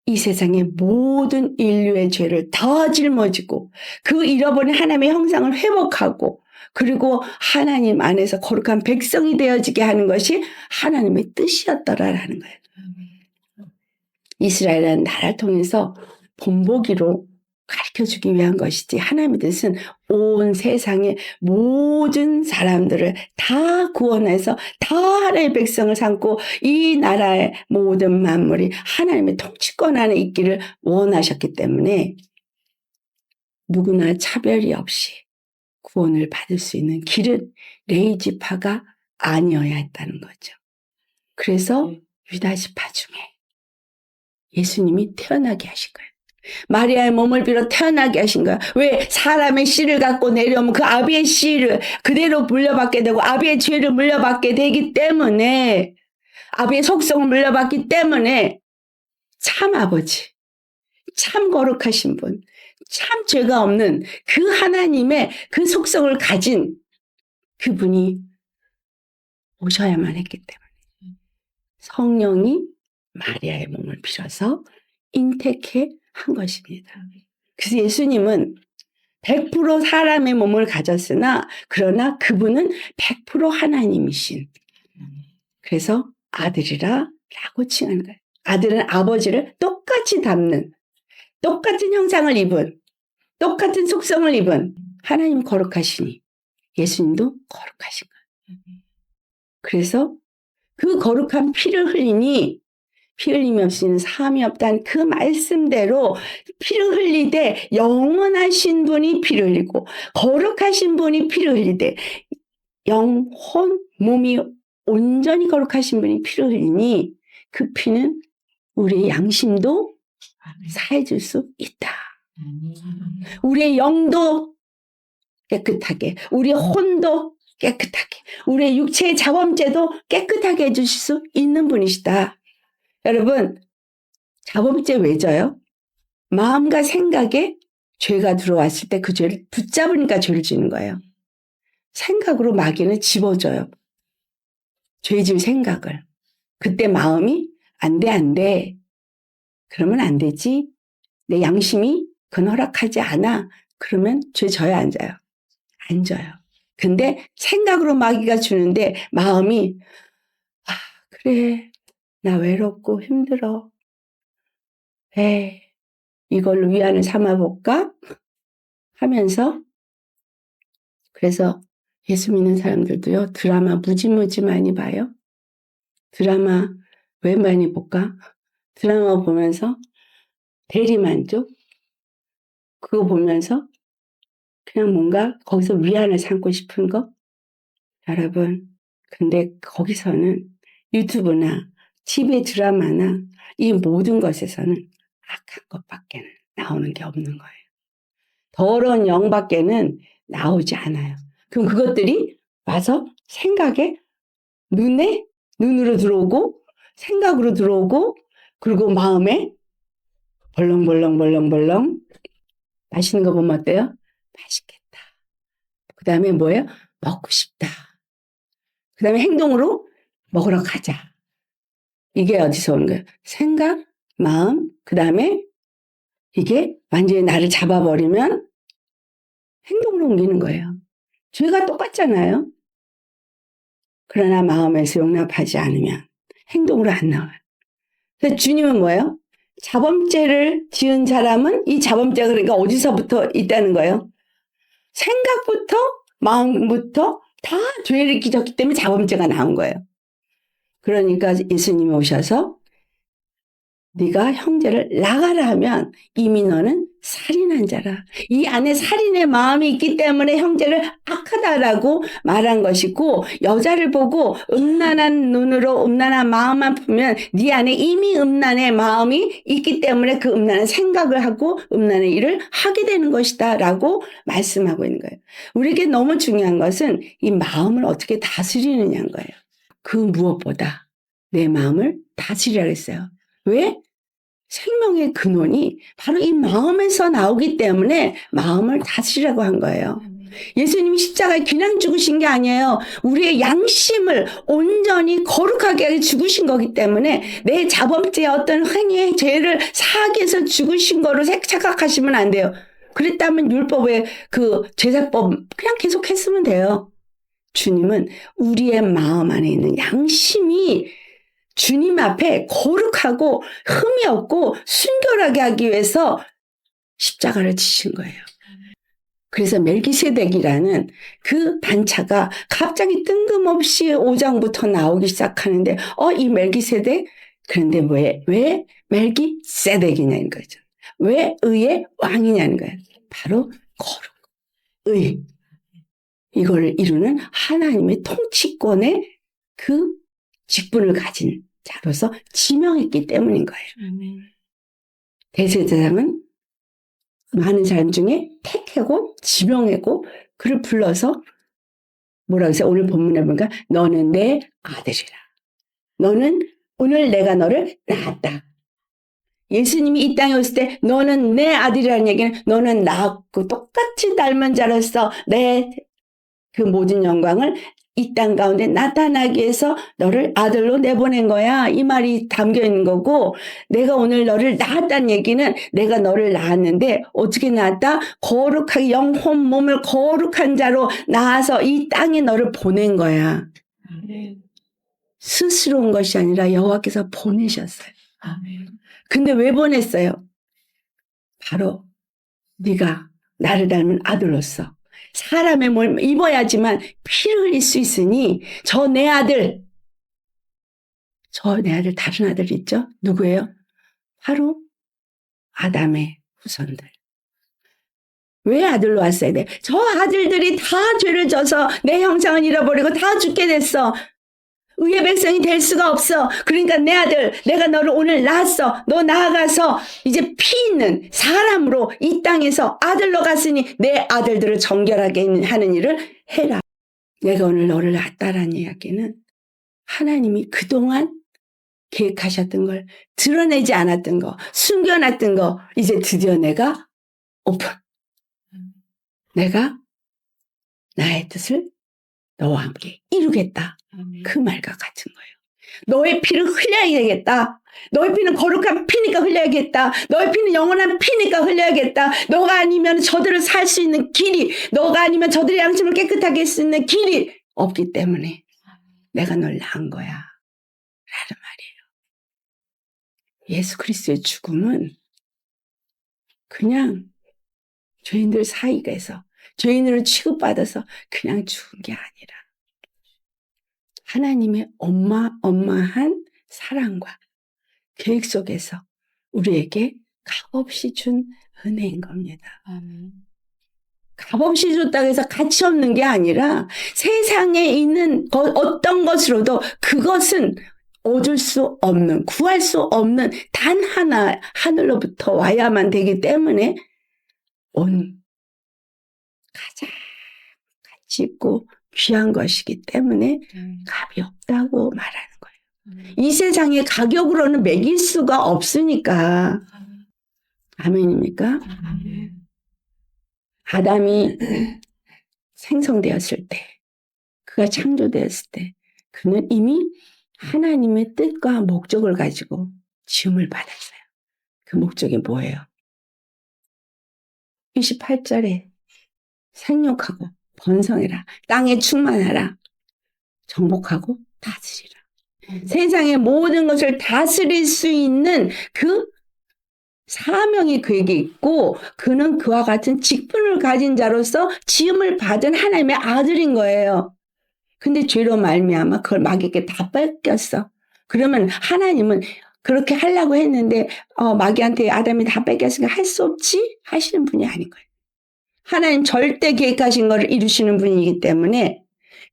S1: 이 세상의 모든 인류의 죄를 다 짊어지고 그 잃어버린 하나님의 형상을 회복하고 그리고 하나님 안에서 거룩한 백성이 되어지게 하는 것이 하나님의 뜻이었더라라는 거예요. 이스라엘은 나라를 통해서 본보기로 가르쳐주기 위한 것이지 하나님의 뜻은 온 세상의 모든 사람들을 다 구원해서 다 하나님의 백성을 삼고 이 나라의 모든 만물이 하나님의 통치권 안에 있기를 원하셨기 때문에 누구나 차별이 없이 구원을 받을 수 있는 길은 레위 지파가 아니어야 했다는 거죠. 그래서 유다 지파 중에 예수님이 태어나게 하신 거예요. 마리아의 몸을 빌어 태어나게 하신 거예요. 왜? 사람의 씨를 갖고 내려오면 그 아비의 씨를 그대로 물려받게 되고 아비의 죄를 물려받게 되기 때문에 아비의 속성을 물려받기 때문에 참 아버지, 참 거룩하신 분, 참 죄가 없는 그 하나님의 그 속성을 가진 그분이 오셔야만 했기 때문에 성령이 마리아의 몸을 빌어서 잉태케 한 것입니다. 그래서 예수님은 100% 사람의 몸을 가졌으나 그러나 그분은 100% 하나님이신. 그래서 아들이라 라고 칭하는 거예요. 아들은 아버지를 똑같이 닮는, 똑같은 형상을 입은, 똑같은 속성을 입은 하나님 거룩하시니 예수님도 거룩하신 거예요. 그래서 그 거룩한 피를 흘리니 피 흘림이 없이는 사함이 없다는 그 말씀대로 피를 흘리되 영원하신 분이 피를 흘리고 거룩하신 분이 피를 흘리되 영혼 몸이 온전히 거룩하신 분이 피를 흘리니 그 피는 우리의 양심도 사해줄 수 있다. 우리의 영도 깨끗하게, 우리의 혼도 깨끗하게, 우리의 육체의 자범죄도 깨끗하게 해주실 수 있는 분이시다. 여러분, 자범죄 왜 져요? 마음과 생각에 죄가 들어왔을 때 그 죄를 붙잡으니까 죄를 지는 거예요. 생각으로 마귀는 집어줘요. 죄 지을 생각을. 그때 마음이 안 돼. 그러면 안 되지. 내 양심이 그건 허락하지 않아. 그러면 죄 져요, 안 져요? 안 져요. 근데 생각으로 마귀가 주는데 마음이 그래. 나 외롭고 힘들어. 이걸로 위안을 삼아볼까? 하면서 그래서 예수 믿는 사람들도요. 드라마 무지무지 많이 봐요. 드라마 왜 많이 볼까? 드라마 보면서 대리만족? 그거 보면서 그냥 뭔가 거기서 위안을 삼고 싶은 거? 여러분, 근데 거기서는 유튜브나 TV 드라마나 이 모든 것에서는 악한 것밖에는 나오는 게 없는 거예요. 더러운 영밖에는 나오지 않아요. 그럼 그것들이 와서 생각에 눈으로 들어오고 생각으로 들어오고 그리고 마음에 벌렁벌렁 맛있는 거 보면 어때요? 맛있겠다. 그 다음에 뭐예요? 먹고 싶다. 그 다음에 행동으로 먹으러 가자. 이게 어디서 오는 거예요? 생각, 마음, 그 다음에 이게 완전히 나를 잡아버리면 행동으로 옮기는 거예요. 죄가 똑같잖아요. 그러나 마음에서 용납하지 않으면 행동으로 안 나와요. 그래서 주님은 뭐예요? 자범죄를 지은 사람은 이 자범죄가 그러니까 어디서부터 있다는 거예요? 생각부터 마음부터 다 죄를 끼쳤기 때문에 자범죄가 나온 거예요. 그러니까 예수님이 오셔서 네가 형제를 나가라 하면 이미 너는 살인한 자라. 이 안에 살인의 마음이 있기 때문에 형제를 악하다라고 말한 것이고, 여자를 보고 음란한 눈으로 음란한 마음만 보면 네 안에 이미 음란의 마음이 있기 때문에 그 음란한 생각을 하고 음란의 일을 하게 되는 것이다 라고 말씀하고 있는 거예요. 우리에게 너무 중요한 것은 이 마음을 어떻게 다스리느냐인 거예요. 그 무엇보다 내 마음을 다스리라고 했어요. 왜? 생명의 근원이 바로 이 마음에서 나오기 때문에 마음을 다스리라고 한 거예요. 예수님이 십자가에 그냥 죽으신 게 아니에요. 우리의 양심을 온전히 거룩하게 죽으신 거기 때문에 내 자범죄의 어떤 행위의 죄를 사하기 위해서 죽으신 거로 착각하시면 안 돼요. 그랬다면 율법의 그 제사법 그냥 계속 했으면 돼요. 주님은 우리의 마음 안에 있는 양심이 주님 앞에 거룩하고 흠이 없고 순결하게 하기 위해서 십자가를 지신 거예요. 그래서 멜기세덱이라는 그 반차가 갑자기 뜬금없이 5장부터 나오기 시작하는데 이 멜기세덱? 그런데 왜 멜기세덱이냐는 거죠. 왜 의의 왕이냐는 거예요. 바로 거룩, 의. 이걸 이루는 하나님의 통치권의 그 직분을 가진 자로서 지명했기 때문인 거예요. 대제사장은 많은 사람 중에 택하고 지명하고 그를 불러서 뭐라고 했어요? 오늘 본문에 보니까 너는 내 아들이라. 너는 오늘 내가 너를 낳았다. 예수님이 이 땅에 왔을 때 너는 내 아들이라는 얘기는 너는 나하고 똑같이 닮은 자로서 내 그 모든 영광을 이 땅 가운데 나타나기 위해서 너를 아들로 내보낸 거야. 이 말이 담겨 있는 거고, 내가 오늘 너를 낳았다는 얘기는 내가 너를 낳았는데 어떻게 낳았다? 거룩하게 영혼 몸을 거룩한 자로 낳아서 이 땅에 너를 보낸 거야. 스스로 온 것이 아니라 여호와께서 보내셨어요. 근데 왜 보냈어요? 바로 네가 나를 닮은 아들로서 사람의 몸을 입어야지만 피를 흘릴 수 있으니 저 내 아들 다른 아들 있죠? 누구예요? 바로 아담의 후손들. 왜 아들로 왔어야 돼? 저 아들들이 다 죄를 져서 내 형상을 잃어버리고 다 죽게 됐어. 의의 백성이 될 수가 없어. 그러니까 내 아들, 내가 너를 오늘 낳았어. 너 나아가서 이제 피 있는 사람으로 이 땅에서 아들로 갔으니 내 아들들을 정결하게 하는 일을 해라. 내가 오늘 너를 낳았다라는 이야기는 하나님이 그동안 계획하셨던 걸 드러내지 않았던 거, 숨겨놨던 거 이제 드디어 내가 오픈. 내가 나의 뜻을 너와 함께 이루겠다. 그 말과 같은 거예요. 너의 피를 흘려야 되겠다. 너의 피는 거룩한 피니까 흘려야겠다. 너의 피는 영원한 피니까 흘려야겠다. 너가 아니면 저들을 살 수 있는 길이, 너가 아니면 저들의 양심을 깨끗하게 할 수 있는 길이 없기 때문에 내가 널 낳은 거야. 라는 말이에요. 예수 그리스도의 죽음은 그냥 죄인들 사이에서 죄인으로 취급받아서 그냥 죽은 게 아니라 하나님의 어마어마한 사랑과 계획 속에서 우리에게 값없이 준 은혜인 겁니다. 값없이 줬다고 해서 가치 없는 게 아니라 세상에 있는 어떤 것으로도 그것은 얻을 수 없는, 구할 수 없는 단 하나 하늘로부터 와야만 되기 때문에 온 가장 가치 있고 귀한 것이기 때문에 값이 없다고 말하는 거예요. 이 세상의 가격으로는 매길 수가 없으니까. 아멘입니까? 아담이 생성되었을 때, 그가 창조되었을 때, 그는 이미 하나님의 뜻과 목적을 가지고 지음을 받았어요. 그 목적이 뭐예요? 28절에 생육하고 번성해라. 땅에 충만하라. 정복하고 다스리라. 세상의 모든 것을 다스릴 수 있는 그 사명이 그에게 있고 그는 그와 같은 직분을 가진 자로서 지음을 받은 하나님의 아들인 거예요. 근데 죄로 말미암아 그걸 마귀에게 다 뺏겼어. 그러면 하나님은 그렇게 하려고 했는데 마귀한테 아담이 다 뺏겼으니까 할 수 없지 하시는 분이 아닌 거예요. 하나님 절대 계획하신 것을 이루시는 분이기 때문에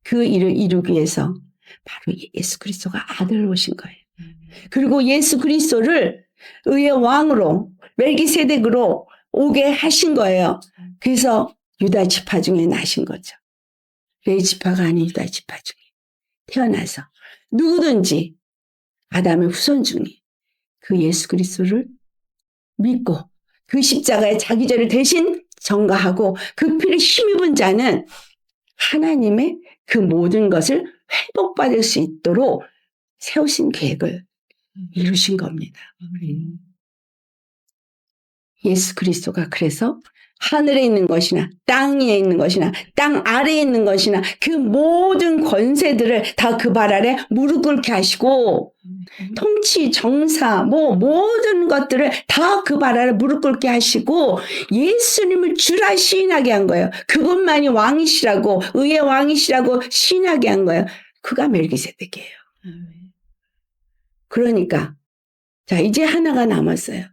S1: 그 일을 이루기 위해서 바로 예수 그리스도가 아들로 오신 거예요. 그리고 예수 그리스도를 의의 왕으로 멜기세덱으로 오게 하신 거예요. 그래서 유다 지파 중에 나신 거죠. 레위 지파가 아닌 유다 지파 중에 태어나서 누구든지 아담의 후손 중에 그 예수 그리스도를 믿고 그 십자가에 자기 죄를 대신 전가하고 그 피를 힘입은 자는 하나님의 그 모든 것을 회복받을 수 있도록 세우신 계획을 이루신 겁니다. 예수 그리스도가 그래서 하늘에 있는 것이나 땅 위에 있는 것이나 땅 아래에 있는 것이나 그 모든 권세들을 다 그 발 아래 무릎 꿇게 하시고 통치, 정사, 모든 것들을 다 그 발 아래 무릎 꿇게 하시고 예수님을 주라 시인하게 한 거예요. 그것만이 왕이시라고 의의 왕이시라고 시인하게 한 거예요. 그가 멜기세덱이에요. 그러니까 자 이제 하나가 남았어요.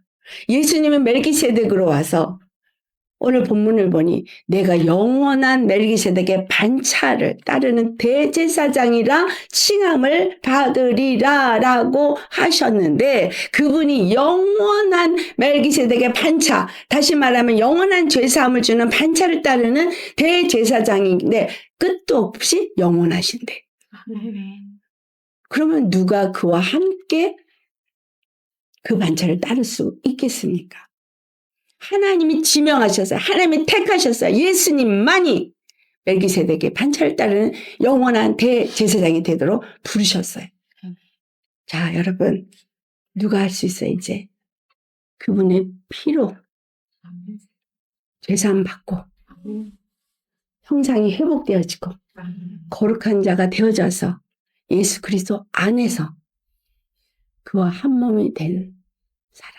S1: 예수님은 멜기세덱으로 와서 오늘 본문을 보니 내가 영원한 멜기세덱의 반차를 따르는 대제사장이라 칭함을 받으리라 라고 하셨는데 그분이 영원한 멜기세덱의 반차, 다시 말하면 영원한 죄사함을 주는 반차를 따르는 대제사장인데 끝도 없이 영원하신데 그러면 누가 그와 함께 그 반차를 따를 수 있겠습니까? 하나님이 지명하셨어요. 하나님이 택하셨어요. 예수님만이 멜기세덱의 반차를 따르는 영원한 대제사장이 되도록 부르셨어요. 자, 여러분 누가 할 수 있어요? 이제 그분의 피로 죄사함 받고 형상이 회복되어지고 거룩한 자가 되어져서 예수 그리스도 안에서 그와 한 몸이 된 사람,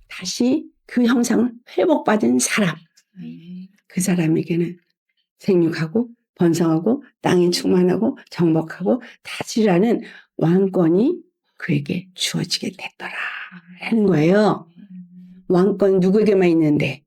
S1: 다시 그 형상을 회복받은 사람, 그 사람에게는 생육하고 번성하고 땅에 충만하고 정복하고 다스리라는 왕권이 그에게 주어지게 됐더라 하는 거예요. 왕권 누구에게만 있는데?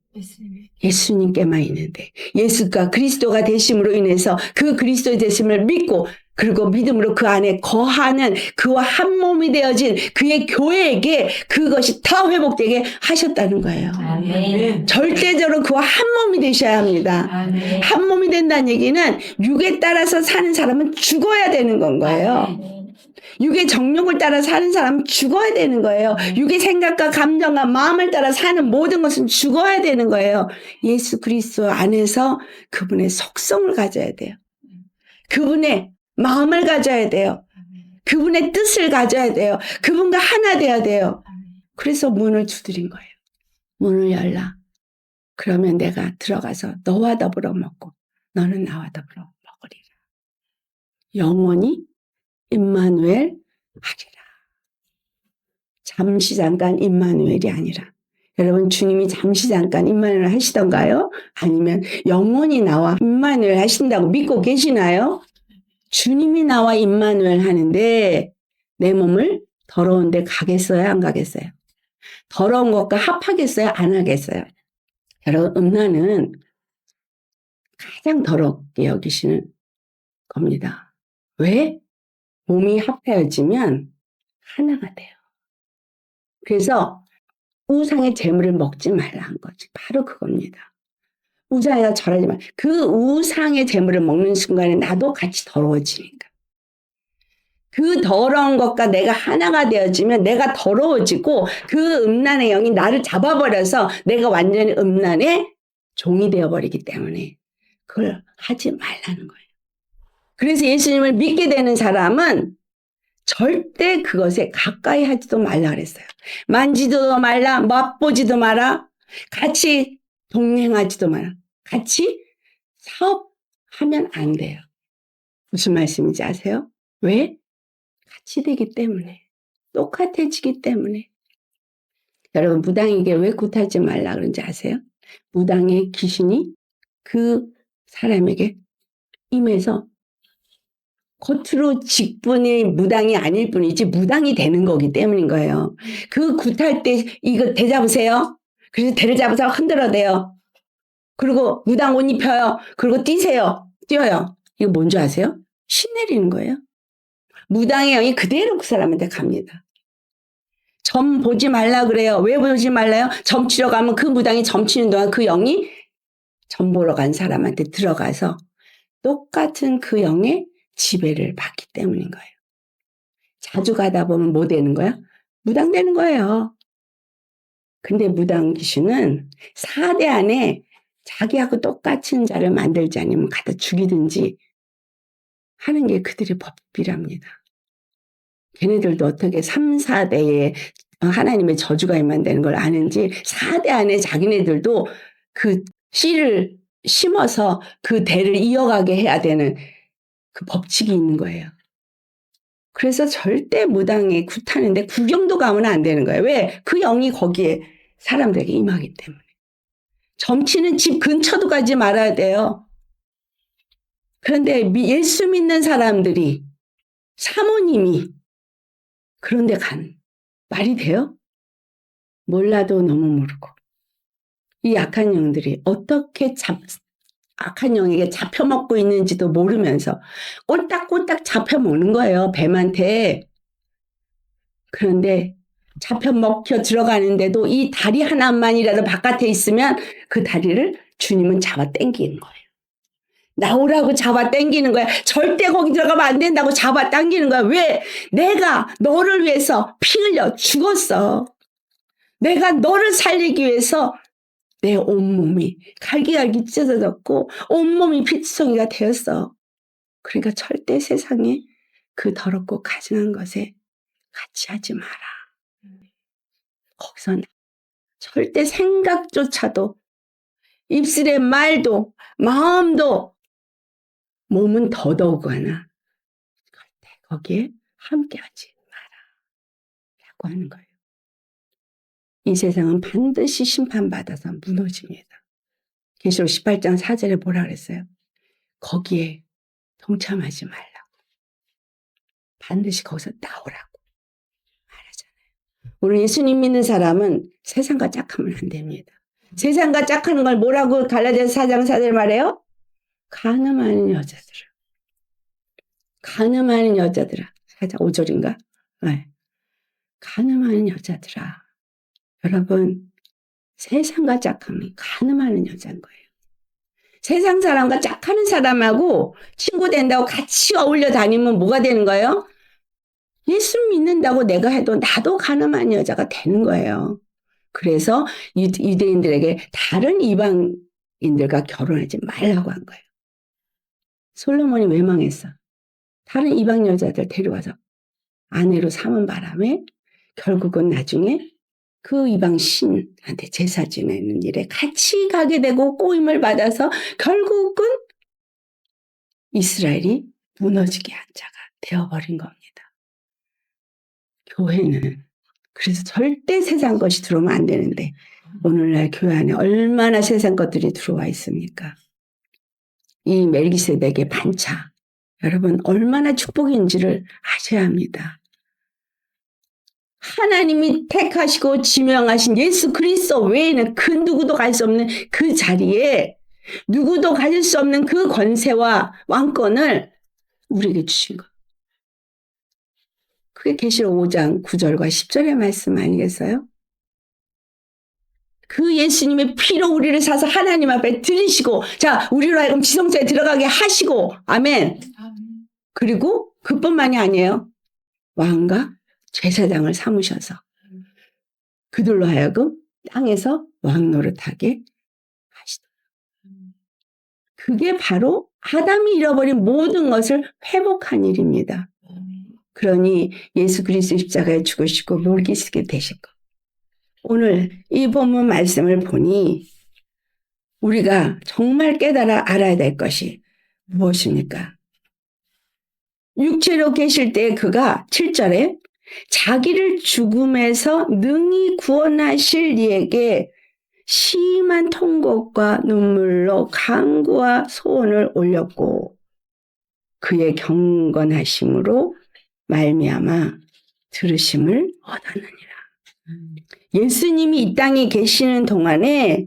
S1: 예수님께만 있는데 예수가 그리스도가 되심으로 인해서 그 그리스도의 되심을 믿고 그리고 믿음으로 그 안에 거하는 그와 한 몸이 되어진 그의 교회에게 그것이 다 회복되게 하셨다는 거예요.
S3: 아멘.
S1: 절대적으로 그와 한 몸이 되셔야 합니다.
S3: 아멘.
S1: 한 몸이 된다는 얘기는 육에 따라서 사는 사람은 죽어야 되는 건 거예요. 육의 정욕을 따라 사는 사람은 죽어야 되는 거예요. 육의 생각과 감정과 마음을 따라 사는 모든 것은 죽어야 되는 거예요. 예수 그리스도 안에서 그분의 속성을 가져야 돼요. 그분의 마음을 가져야 돼요. 그분의 뜻을 가져야 돼요. 그분과 하나 돼야 돼요. 그래서 문을 두드린 거예요. 문을 열라. 그러면 내가 들어가서 너와 더불어 먹고 너는 나와 더불어 먹으리라. 영원히 임마누엘 하리라. 잠시 잠깐 임마누엘이 아니라 여러분 주님이 잠시 잠깐 임마누엘 하시던가요? 아니면 영원히 나와 임마누엘 하신다고 믿고 계시나요? 주님이 나와 임마누엘 하는데 내 몸을 더러운 데 가겠어요? 안 가겠어요? 더러운 것과 합하겠어요? 안 하겠어요? 여러분 음란은 가장 더럽게 여기시는 겁니다. 왜? 몸이 합해지면 하나가 돼요. 그래서 우상의 재물을 먹지 말라 한 거지. 바로 그겁니다. 우상에다 절하지 마. 그 우상의 재물을 먹는 순간에 나도 같이 더러워지니까. 그 더러운 것과 내가 하나가 되어지면 내가 더러워지고 그 음란의 영이 나를 잡아버려서 내가 완전히 음란의 종이 되어버리기 때문에 그걸 하지 말라는 거예요. 그래서 예수님을 믿게 되는 사람은 절대 그것에 가까이 하지도 말라 그랬어요. 만지도 말라, 맛보지도 마라, 같이 동행하지도 마라. 같이 사업하면 안 돼요. 무슨 말씀인지 아세요? 왜? 같이 되기 때문에. 똑같아지기 때문에. 여러분 무당에게 왜 굿하지 말라 그런지 아세요? 무당의 귀신이 그 사람에게 임해서 겉으로 직분이 무당이 아닐 뿐이지 무당이 되는 거기 때문인 거예요. 그 굿할 때 이거 대 잡으세요. 그래서 대를 잡아서 흔들어대요. 그리고 무당 옷 입혀요. 그리고 뛰세요. 뛰어요. 이거 뭔지 아세요? 신내리는 거예요. 무당의 영이 그대로 그 사람한테 갑니다. 점 보지 말라 그래요. 왜 보지 말라요? 점 치러 가면 그 무당이 점 치는 동안 그 영이 점 보러 간 사람한테 들어가서 똑같은 그 영의 지배를 받기 때문인 거예요. 자주 가다 보면 뭐 되는 거야? 무당 되는 거예요. 근데 무당 귀신은 4대 안에 자기하고 똑같은 자를 만들지 않으면 갖다 죽이든지 하는 게 그들의 법이랍니다. 걔네들도 어떻게 3, 4대에 하나님의 저주가 임한다는 걸 아는지 4대 안에 자기네들도 그 씨를 심어서 그 대를 이어가게 해야 되는 그 법칙이 있는 거예요. 그래서 절대 무당이 굿하는데 구경도 가면 안 되는 거예요. 왜? 그 영이 거기에 사람들에게 임하기 때문에. 점치는 집 근처도 가지 말아야 돼요. 그런데 예수 믿는 사람들이 사모님이 그런데 간 말이 돼요? 몰라도 너무 모르고 이 악한 영들이 어떻게 악한 영에게 잡혀먹고 있는지도 모르면서 꼴딱꼴딱 잡혀먹는 거예요. 뱀한테. 그런데 잡혀먹혀 들어가는데도 이 다리 하나만이라도 바깥에 있으면 그 다리를 주님은 잡아 당기는 거예요. 나오라고 잡아 당기는 거야. 절대 거기 들어가면 안 된다고 잡아 당기는 거야. 왜? 내가 너를 위해서 피 흘려 죽었어. 내가 너를 살리기 위해서 내 온몸이 갈기갈기 찢어졌고 온몸이 피투성이가 되었어. 그러니까 절대 세상에 그 더럽고 가증한 것에 같이 하지 마라. 거기서 절대 생각조차도 입술의 말도 마음도 몸은 더더욱하나 절대 거기에 함께하지 마라 라고 하는 거예요. 이 세상은 반드시 심판받아서 무너집니다. 계시록 18장 4절에 뭐라 그랬어요? 거기에 동참하지 말라고. 반드시 거기서 나오라고 말하잖아요. 우리 예수님 믿는 사람은 세상과 짝하면 안 됩니다. 세상과 짝하는 걸 뭐라고 갈라디아서 4장 4절 말해요? 간음하는 여자들아. 간음하는 여자들아. 4장 5절인가? 네. 간음하는 여자들아. 여러분, 세상과 짝하면 간음하는 여자인 거예요. 세상 사람과 짝하는 사람하고 친구 된다고 같이 어울려 다니면 뭐가 되는 거예요? 예수 믿는다고 내가 해도 나도 간음한 여자가 되는 거예요. 그래서 유대인들에게 다른 이방인들과 결혼하지 말라고 한 거예요. 솔로몬이 왜 망했어? 다른 이방 여자들 데려와서 아내로 삼은 바람에 결국은 나중에 그 이방 신한테 제사 지내는 일에 같이 가게 되고 꼬임을 받아서 결국은 이스라엘이 무너지게 한 자가 되어버린 겁니다. 교회는 그래서 절대 세상 것이 들어오면 안 되는데 오늘날 교회 안에 얼마나 세상 것들이 들어와 있습니까? 이 멜기세덱의 반차 여러분 얼마나 축복인지를 아셔야 합니다. 하나님이 택하시고 지명하신 예수 그리스도 외에는 그 누구도 갈 수 없는 그 자리에 누구도 가질 수 없는 그 권세와 왕권을 우리에게 주신 것. 그게 계시록 5장 9절과 10절의 말씀 아니겠어요? 그 예수님의 피로 우리를 사서 하나님 앞에 들이시고 자 우리로 하여금 지성소에 들어가게 하시고 아멘. 그리고 그뿐만이 아니에요. 왕과 제사장을 삼으셔서 그들로 하여금 땅에서 왕 노릇하게 하시더라. 그게 바로 아담이 잃어버린 모든 것을 회복한 일입니다. 그러니 예수 그리스도 십자가에 죽으시고 물기 쓰게 되신 것. 오늘 이 본문 말씀을 보니 우리가 정말 깨달아 알아야 될 것이 무엇입니까? 육체로 계실 때 그가 7절에 자기를 죽음에서 능히 구원하실 이에게 심한 통곡과 눈물로 간구와 소원을 올렸고 그의 경건하심으로 말미암아 들으심을 얻었느니라. 예수님이 이 땅에 계시는 동안에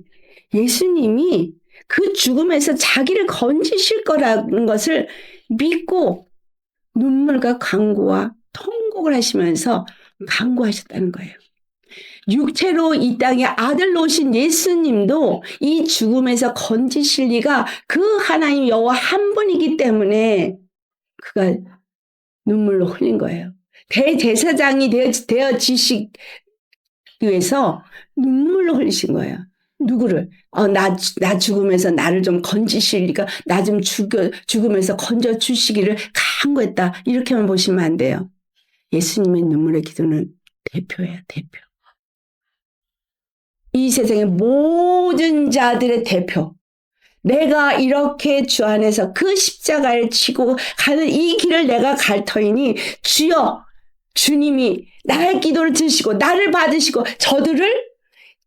S1: 예수님이 그 죽음에서 자기를 건지실 거라는 것을 믿고 눈물과 간구와 통곡을 하시면서 간구하셨다는 거예요. 육체로 이 땅에 아들로 오신 예수님도 이 죽음에서 건지실 리가 그 하나님 여호와 한 분이기 때문에 그가 눈물로 흘린 거예요. 대제사장이 되어지시기 위해서 눈물로 흘리신 거예요. 누구를? 나 죽음에서 나를 좀 건지실 리가 나 좀 죽음에서 건져 주시기를 간구했다. 이렇게만 보시면 안 돼요. 예수님의 눈물의 기도는 대표예요, 대표. 이 세상의 모든 자들의 대표. 내가 이렇게 주 안에서 그 십자가를 치고 가는 이 길을 내가 갈 터이니 주여, 주님이 나의 기도를 들으시고 나를 받으시고 저들을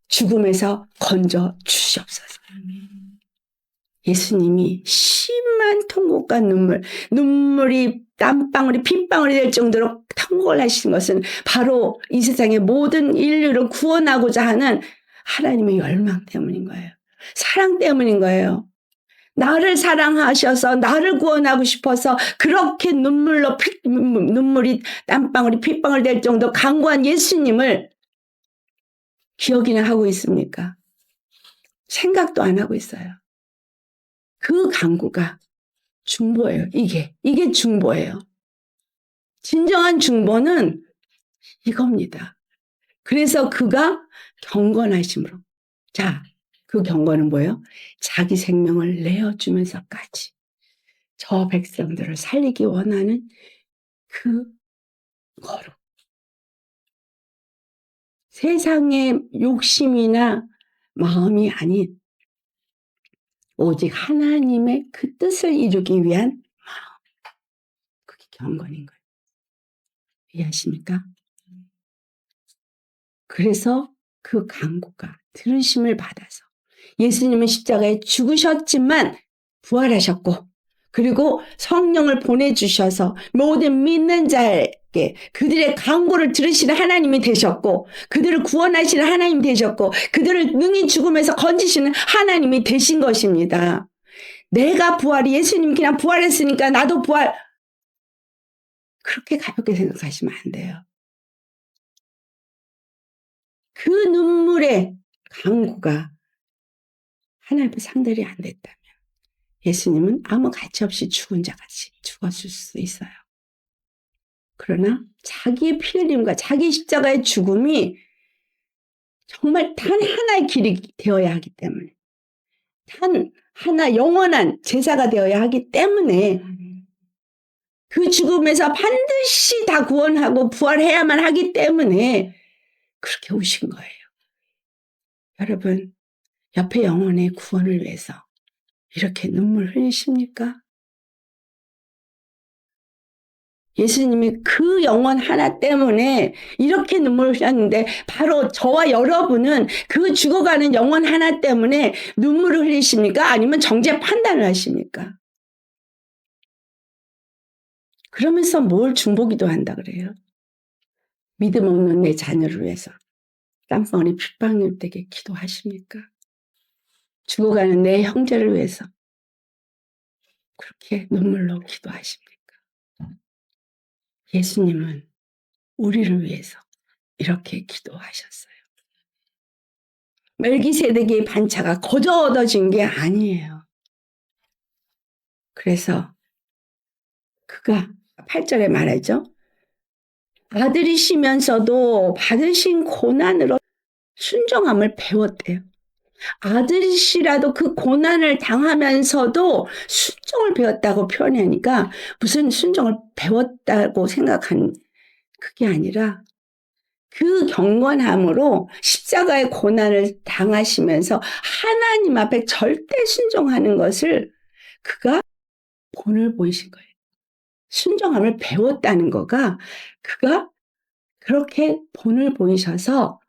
S1: 죽음에서 건져 주시옵소서. 예수님이 심한 통곡과 눈물이 땀방울이 핏방울이 될 정도로 통곡을 하시는 것은 바로 이 세상의 모든 인류를 구원하고자 하는 하나님의 열망 때문인 거예요. 사랑 때문인 거예요. 나를 사랑하셔서 나를 구원하고 싶어서 그렇게 눈물이 땀방울이 핏방울 될 정도 간구한 예수님을 기억이나 하고 있습니까? 생각도 안 하고 있어요. 그 간구가 중보예요. 이게 중보예요. 진정한 중보는 이겁니다. 그래서 그가 경건하심으로. 자, 그 경건은 뭐예요? 자기 생명을 내어주면서까지 저 백성들을 살리기 원하는 그 거룩. 세상의 욕심이나 마음이 아닌 오직 하나님의 그 뜻을 이루기 위한 마음. 그게 경건인 거예요. 이해하십니까? 그래서 그 간구가 들으심을 받아서 예수님은 십자가에 죽으셨지만 부활하셨고 그리고 성령을 보내주셔서 모든 믿는 자에게 그들의 간구를 들으시는 하나님이 되셨고 그들을 구원하시는 하나님이 되셨고 그들을 능히 죽음에서 건지시는 하나님이 되신 것입니다. 내가 예수님이 그냥 부활했으니까 나도 부활. 그렇게 가볍게 생각하시면 안 돼요. 그 눈물의 간구가 하나님의 상달이 안 됐다면 예수님은 아무 가치 없이 죽은 자같이 죽었을 수 있어요. 그러나 자기의 피 흘림과 자기 십자가의 죽음이 정말 단 하나의 길이 되어야 하기 때문에 단 하나 영원한 제사가 되어야 하기 때문에 그 죽음에서 반드시 다 구원하고 부활해야만 하기 때문에 그렇게 오신 거예요. 여러분, 옆에 영혼의 구원을 위해서 이렇게 눈물 흘리십니까? 예수님이 그 영혼 하나 때문에 이렇게 눈물을 흘렸는데 바로 저와 여러분은 그 죽어가는 영혼 하나 때문에 눈물을 흘리십니까? 아니면 정죄 판단을 하십니까? 그러면서 뭘 중보기도 한다 그래요? 믿음 없는 내 자녀를 위해서 땀방울이 핏방울 되게 기도하십니까? 죽어가는 내 형제를 위해서 그렇게 눈물로 기도하십니까? 예수님은 우리를 위해서 이렇게 기도하셨어요. 멜기세덱의 반차가 거저 얻어진 게 아니에요. 그래서 그가 8절에 말하죠. 아들이시면서도 받으신 고난으로 순종함을 배웠대요. 아들이시라도 그 고난을 당하면서도 순종을 배웠다고 표현하니까 무슨 순종을 배웠다고 생각한 그게 아니라 그 경건함으로 십자가의 고난을 당하시면서 하나님 앞에 절대 순종하는 것을 그가 본을 보이신 거예요. 순종함을 배웠다는 거가 그가 그렇게 본을 보이셔서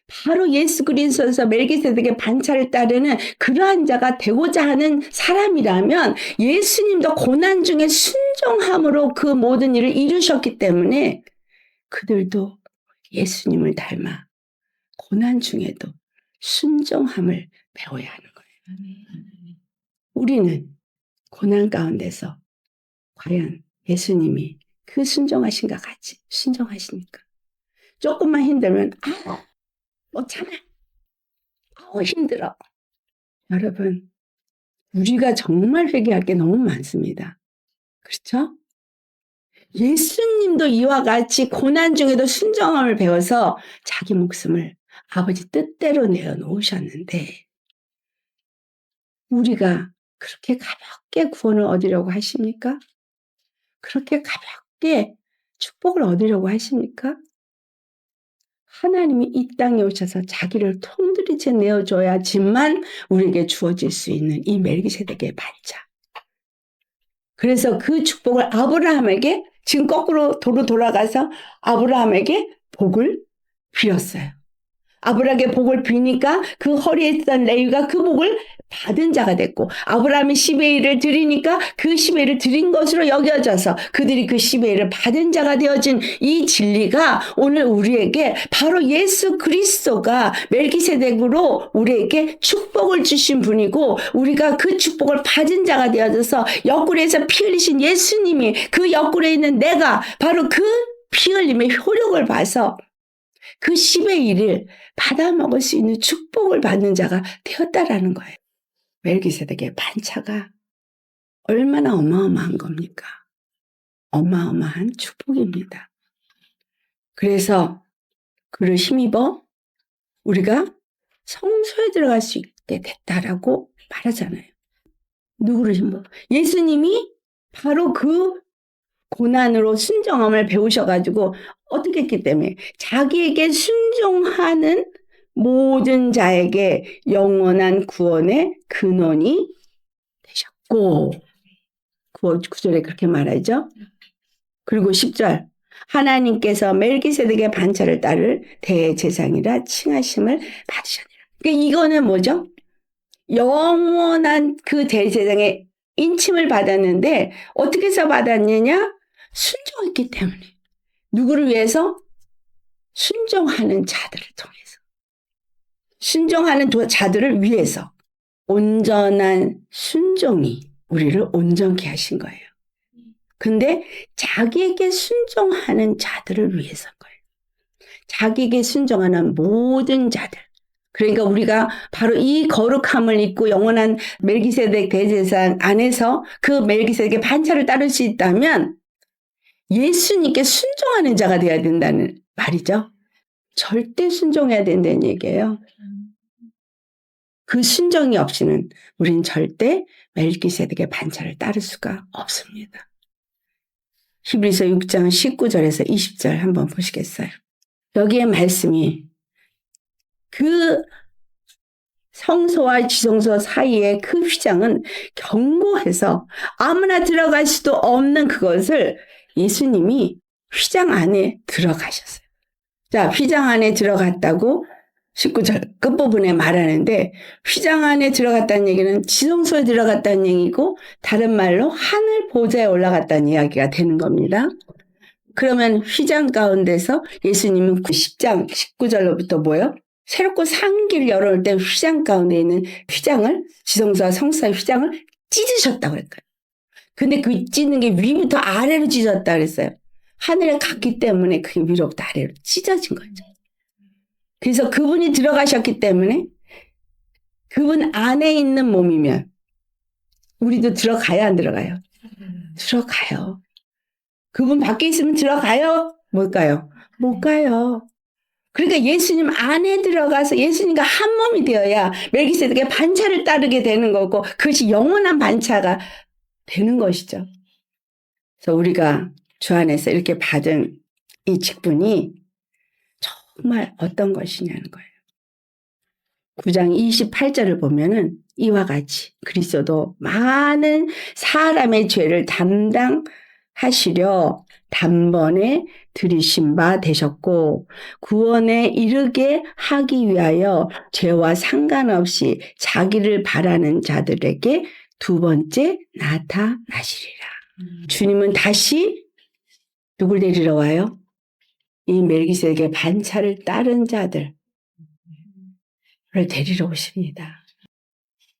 S1: 바로 예수 그리스도에서 멜기세덱의 반차를 따르는 그러한 자가 되고자 하는 사람이라면 예수님도 고난 중에 순종함으로 그 모든 일을 이루셨기 때문에 그들도 예수님을 닮아 고난 중에도 순종함을 배워야 하는 거예요. 우리는 고난 가운데서 과연 예수님이 그 순종하신과 같이 순종하시니까 조금만 힘들면 못 참아. 힘들어. 여러분, 우리가 정말 회개할 게 너무 많습니다. 그렇죠? 예수님도 이와 같이 고난 중에도 순종함을 배워서 자기 목숨을 아버지 뜻대로 내어놓으셨는데 우리가 그렇게 가볍게 구원을 얻으려고 하십니까? 그렇게 가볍게 축복을 얻으려고 하십니까? 하나님이 이 땅에 오셔서 자기를 통들이채 내어줘야지만 우리에게 주어질 수 있는 이 멜기세덱의 반차. 그래서 그 축복을 아브라함에게 지금 거꾸로 도로 돌아가서 아브라함에게 복을 빌었어요. 아브라함에게 복을 비니까 그 허리에 있던 레위가 그 복을 받은 자가 됐고 아브라함이 10의 1을 드리니까 그 10의 1을 드린 것으로 여겨져서 그들이 그 10의 1을 받은 자가 되어진 이 진리가 오늘 우리에게 바로 예수 그리스도가 멜기세덱으로 우리에게 축복을 주신 분이고 우리가 그 축복을 받은 자가 되어져서 옆구리에서 피 흘리신 예수님이 그 옆구리에 있는 내가 바로 그 피 흘림의 효력을 봐서 그 10의 1을 받아 먹을 수 있는 축복을 받는 자가 되었다라는 거예요. 멜기세덱의 반차가 얼마나 어마어마한 겁니까? 어마어마한 축복입니다. 그래서 그를 힘입어 우리가 성소에 들어갈 수 있게 됐다라고 말하잖아요. 누구를 힘입어? 예수님이 바로 그 고난으로 순종함을 배우셔가지고 어떻게 했기 때문에 자기에게 순종하는 모든 자에게 영원한 구원의 근원이 되셨고 9절에 그렇게 말하죠. 그리고 10절 하나님께서 멜기세덱의 반차를 따를 대제사장이라 칭하심을 받으셨느니라. 그러니까 이거는 뭐죠? 영원한 그 대제사장의 인침을 받았는데 어떻게 해서 받았느냐? 순종했기 때문에. 누구를 위해서? 순종하는 자들을 통해서. 순종하는 자들을 위해서. 온전한 순종이 우리를 온전케 하신 거예요. 근데 자기에게 순종하는 자들을 위해서인 거예요. 자기에게 순종하는 모든 자들. 그러니까 우리가 바로 이 거룩함을 입고 영원한 멜기세덱 대제사장 안에서 그 멜기세덱의 반차를 따를 수 있다면 예수님께 순종하는 자가 되어야 된다는 말이죠. 절대 순종해야 된다는 얘기예요. 그 순종이 없이는 우리는 절대 멜기세덱의 반차를 따를 수가 없습니다. 히브리서 6장 19절에서 20절 한번 보시겠어요? 여기에 말씀이 그 성소와 지성소 사이의 그 휘장은 견고해서 아무나 들어갈 수도 없는 그것을 예수님이 휘장 안에 들어가셨어요. 자, 휘장 안에 들어갔다고 19절 끝부분에 말하는데 휘장 안에 들어갔다는 얘기는 지성소에 들어갔다는 얘기고 다른 말로 하늘 보좌에 올라갔다는 이야기가 되는 겁니다. 그러면 휘장 가운데서 예수님은 10장 19절로부터 뭐예요? 새롭고 산 길을 열어올 때 휘장 가운데 있는 휘장을 지성소와 성소의 휘장을 찢으셨다고 그랬어요. 근데 그 찢는 게 위부터 아래로 찢었다 그랬어요. 하늘에 갔기 때문에 그게 위로부터 아래로 찢어진 거죠. 그래서 그분이 들어가셨기 때문에 그분 안에 있는 몸이면 우리도 들어가요, 안 들어가요? 들어가요. 그분 밖에 있으면 들어가요? 못 가요? 못 가요. 그러니까 예수님 안에 들어가서 예수님과 한 몸이 되어야 멜기세덱의 반차를 따르게 되는 거고 그것이 영원한 반차가 되는 것이죠. 그래서 우리가 주 안에서 이렇게 받은 이 직분이 정말 어떤 것이냐는 거예요. 9장 28절을 보면은 이와 같이 그리스도도 많은 사람의 죄를 하시려 단번에 들이신 바 되셨고 구원에 이르게 하기 위하여 죄와 상관없이 자기를 바라는 자들에게 두 번째 나타나시리라. 주님은 다시 누굴 데리러 와요? 이 멜기세덱의 반차를 따른 자들을 데리러 오십니다.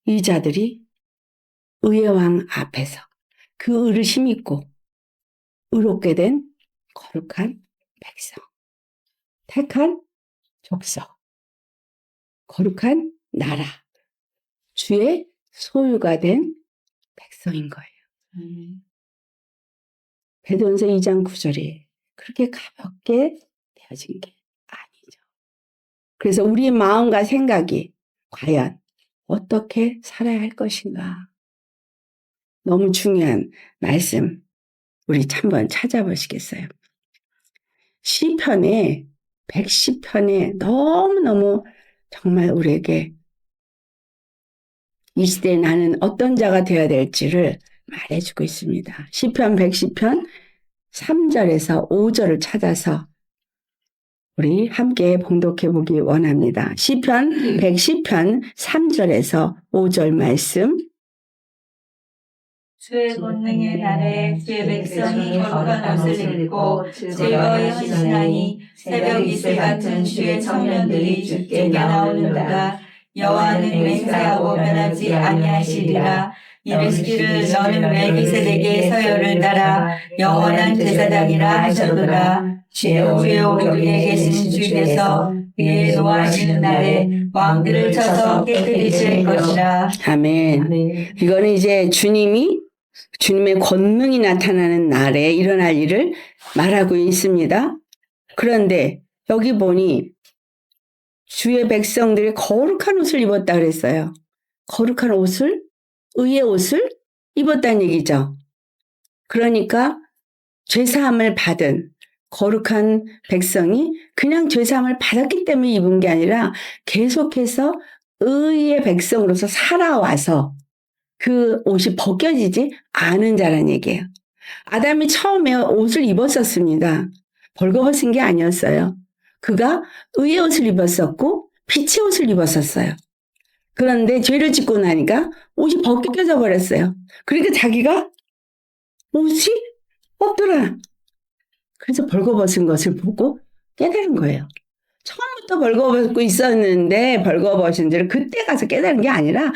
S1: 이 자들이 의의 왕 앞에서 그 의를 힘입고 의롭게 된 거룩한 백성, 택한 족속, 거룩한 나라, 주의 소유가 된 백성인 거예요. 베드로전서 2장 9절이 그렇게 가볍게 되어진 게 아니죠. 그래서 우리의 마음과 생각이 과연 어떻게 살아야 할 것인가? 너무 중요한 말씀 우리 한번 찾아보시겠어요? 시편에 110편에 너무너무 정말 우리에게 이 시대에 나는 어떤 자가 되어야 될지를 말해주고 있습니다. 시편 110편 3절에서 5절을 찾아서 우리 함께 봉독해 보기 원합니다. 시편 110편 3절에서 5절 말씀.
S2: 주의 권능의 날에 주의 백성이 거룩한 옷을 입고 즐거이 헌신하니 새벽 이슬 같은 주의 청년들이 주께 나오는도다. 여호와는 맹세하고 변하지 아니하시리라. 이르시기를 너는 멜기세덱의 서열을 따라 영원한 제사장이라 하셨도다. 주의 오르게 계신 주께서 그의 노하시는 날에 왕들을 쳐서 깨뜨리실 것이라.
S1: 아멘. 이거는 이제 주님의 권능이 나타나는 날에 일어날 일을 말하고 있습니다. 그런데 여기 보니 주의 백성들이 거룩한 옷을 입었다 그랬어요. 거룩한 옷을, 의의 옷을 입었다는 얘기죠. 그러니까 죄사함을 받은 거룩한 백성이 그냥 죄사함을 받았기 때문에 입은 게 아니라 계속해서 의의 백성으로서 살아와서 그 옷이 벗겨지지 않은 자라는 얘기예요. 아담이 처음에 옷을 입었었습니다. 벌거벗은 게 아니었어요. 그가 의의 옷을 입었었고 빛의 옷을 입었었어요. 그런데 죄를 짓고 나니까 옷이 벗겨져 버렸어요. 그러니까 자기가 옷이 없더라. 그래서 벌거벗은 것을 보고 깨달은 거예요. 처음부터 벌거벗고 있었는데 벌거벗은 줄을 그때 가서 깨달은 게 아니라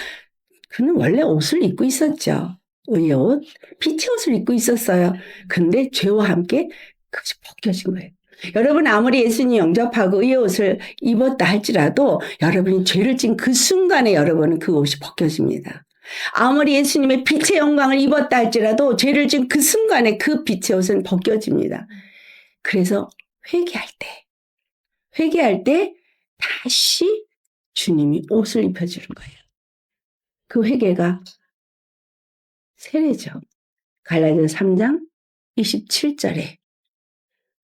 S1: 그는 원래 옷을 입고 있었죠. 의의 옷, 빛의 옷을 입고 있었어요. 근데 죄와 함께 그것이 벗겨진 거예요. 여러분 아무리 예수님 영접하고 의의 옷을 입었다 할지라도 여러분이 죄를 진 그 순간에 여러분은 그 옷이 벗겨집니다. 아무리 예수님의 빛의 영광을 입었다 할지라도 죄를 진 그 순간에 그 빛의 옷은 벗겨집니다. 그래서 회개할 때 다시 주님이 옷을 입혀주는 거예요. 그 회개가 세례죠. 갈라디아서 3장 27절에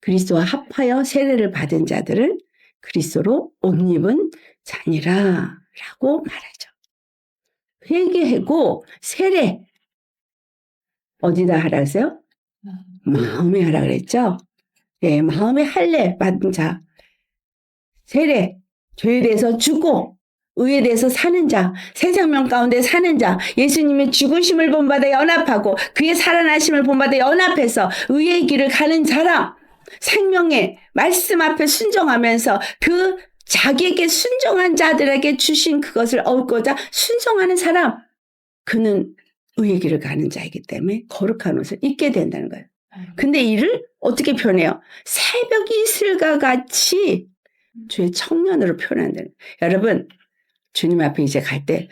S1: 그리스도와 합하여 세례를 받은 자들은 그리스도로 옷 입은 자니라 라고 말하죠. 회개하고 세례 어디다 하라 그랬어요? 마음에 하라 그랬죠. 예, 마음에 할례 받은 자 세례 죄에 대해서 죽고 의에 대해서 사는 자, 새 생명 가운데 사는 자, 예수님의 죽으심을 본받아 연합하고 그의 살아나심을 본받아 연합해서 의의 길을 가는 사람, 생명의 말씀 앞에 순종하면서 그 자기에게 순종한 자들에게 주신 그것을 얻고자 순종하는 사람, 그는 의의 길을 가는 자이기 때문에 거룩한 옷을 입게 된다는 거예요. 근데 이를 어떻게 표현해요? 새벽 이슬과 같이 주의 청년으로 표현한다는 거예요. 여러분, 주님 앞에 이제 갈 때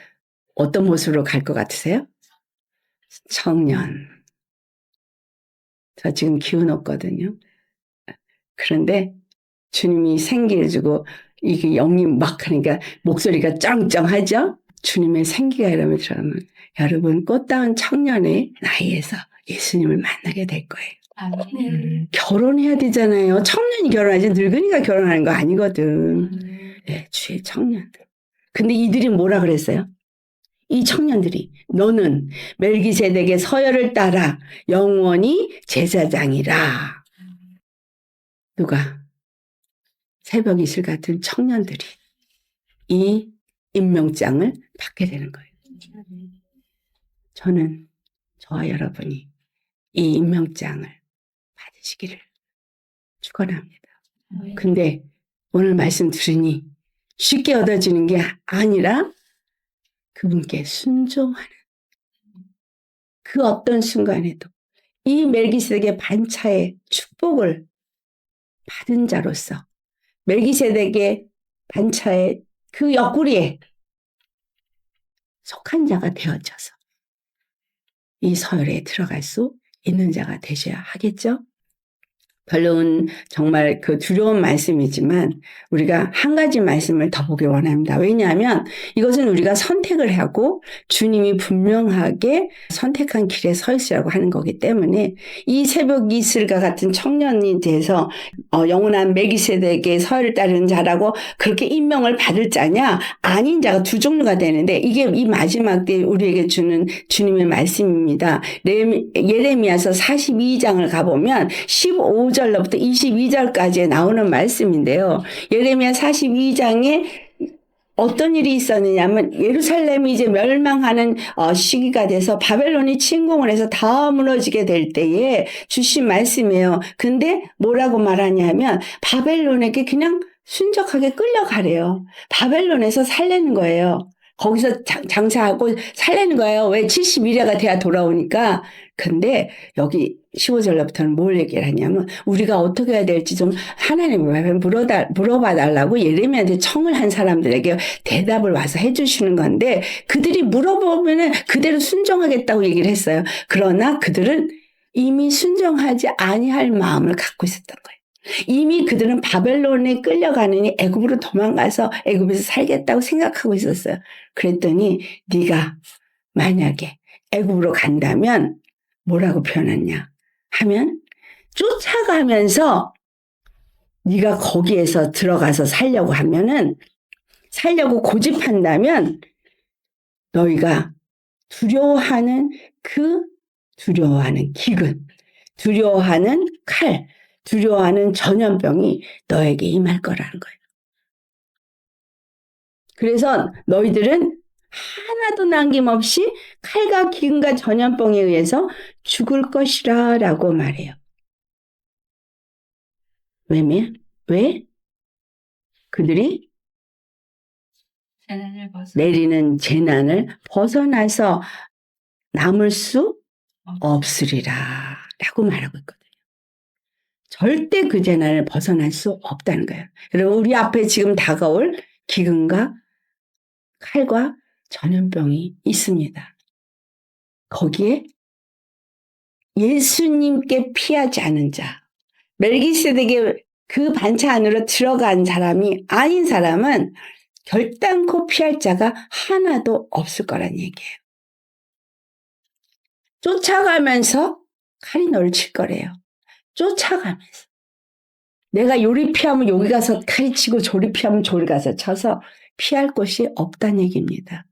S1: 어떤 모습으로 갈 것 같으세요? 청년. 저 지금 기운 없거든요. 그런데 주님이 생기를 주고 이게 영이 막 하니까 목소리가 쩡쩡하죠? 주님의 생기가 이러면 들어가면 여러분 꽃다운 청년의 나이에서 예수님을 만나게 될 거예요. 결혼해야 되잖아요. 청년이 결혼하지 늙은이가 결혼하는 거 아니거든. 네, 주의 청년들. 근데 이들이 뭐라 그랬어요? 이 청년들이 너는 멜기세덱의 서열을 따라 영원히 제사장이라. 누가? 새벽 이슬 같은 청년들이 이 임명장을 받게 되는 거예요. 저는 저와 여러분이 이 임명장을 받으시기를 축원합니다. 근데 오늘 말씀 들으니 쉽게 얻어지는 게 아니라 그분께 순종하는 그 어떤 순간에도 이 멜기세덱의 반차의 축복을 받은 자로서 멜기세덱의 반차의 그 옆구리에 속한 자가 되어져서 이 서열에 들어갈 수 있는 자가 되셔야 하겠죠? 별로는 정말 그 두려운 말씀이지만 우리가 한 가지 말씀을 더 보기 원합니다. 왜냐하면 이것은 우리가 선택을 하고 주님이 분명하게 선택한 길에 서 있으라고 하는 거기 때문에 이 새벽 이슬과 같은 청년이 돼서 영원한 멜기세덱의 서열을 따르는 자라고 그렇게 임명을 받을 자냐? 아닌 자가 두 종류가 되는데 이게 이 마지막 때 우리에게 주는 주님의 말씀입니다. 예레미야서 42장을 가보면 15절로부터 22절까지 나오는 말씀인데요. 예레미야 42장에 어떤 일이 있었느냐면 예루살렘이 이제 멸망하는 시기가 돼서 바벨론이 침공을 해서 다 무너지게 될 때에 주신 말씀이에요. 근데 뭐라고 말하냐면 바벨론에게 그냥 순적하게 끌려가래요. 바벨론에서 살려는 거예요. 거기서 장사하고 살려는 거예요. 왜? 71회가 돼야 돌아오니까. 근데 여기 15절부터는 뭘 얘기를 하냐면 우리가 어떻게 해야 될지 좀 하나님을 물어봐 달라고 예레미야한테 청을 한 사람들에게 대답을 와서 해주시는 건데 그들이 물어보면은 그대로 순종하겠다고 얘기를 했어요. 그러나 그들은 이미 순종하지 아니할 마음을 갖고 있었던 거예요. 이미 그들은 바벨론에 끌려가느니 애굽으로 도망가서 애굽에서 살겠다고 생각하고 있었어요. 그랬더니 네가 만약에 애굽으로 간다면 뭐라고 표현했냐 하면 쫓아가면서 네가 거기에서 들어가서 살려고 하면은 살려고 고집한다면 너희가 두려워하는 기근, 두려워하는 칼, 두려워하는 전염병이 너에게 임할 거라는 거예요. 그래서 너희들은 하나도 남김없이 칼과 기근과 전염병에 의해서 죽을 것이라 라고 말해요. 왜? 그들이 내리는 재난을 벗어나서 남을 수 없으리라 라고 말하고 있거든요. 절대 그 재난을 벗어날 수 없다는 거예요. 여러분 우리 앞에 지금 다가올 기근과 칼과 전염병이 있습니다. 거기에 예수님께 피하지 않은 자, 멜기세덱의 그 반차 안으로 들어간 사람이 아닌 사람은 결단코 피할 자가 하나도 없을 거란 얘기예요. 쫓아가면서 칼이 너를 칠 거래요. 쫓아가면서. 내가 요리 피하면 여기 가서 칼이 치고 조리 피하면 조리 가서 쳐서 피할 곳이 없다는 얘기입니다.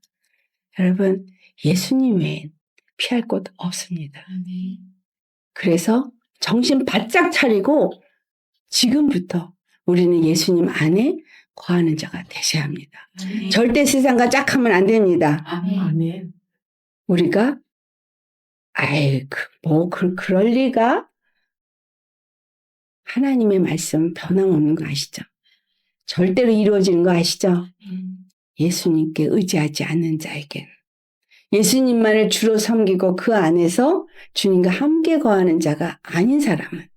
S1: 여러분 예수님 외엔 피할 곳 없습니다. 그래서 정신 바짝 차리고 지금부터 우리는 예수님 안에 거하는 자가 되셔야 합니다. 절대 세상과 짝하면 안 됩니다.
S3: 아멘.
S1: 우리가 그럴 리가? 하나님의 말씀 변함없는 거 아시죠? 절대로 이루어지는 거 아시죠? 예수님께 의지하지 않는 자에게는 예수님만을 주로 섬기고 그 안에서 주님과 함께 거하는 자가 아닌 사람은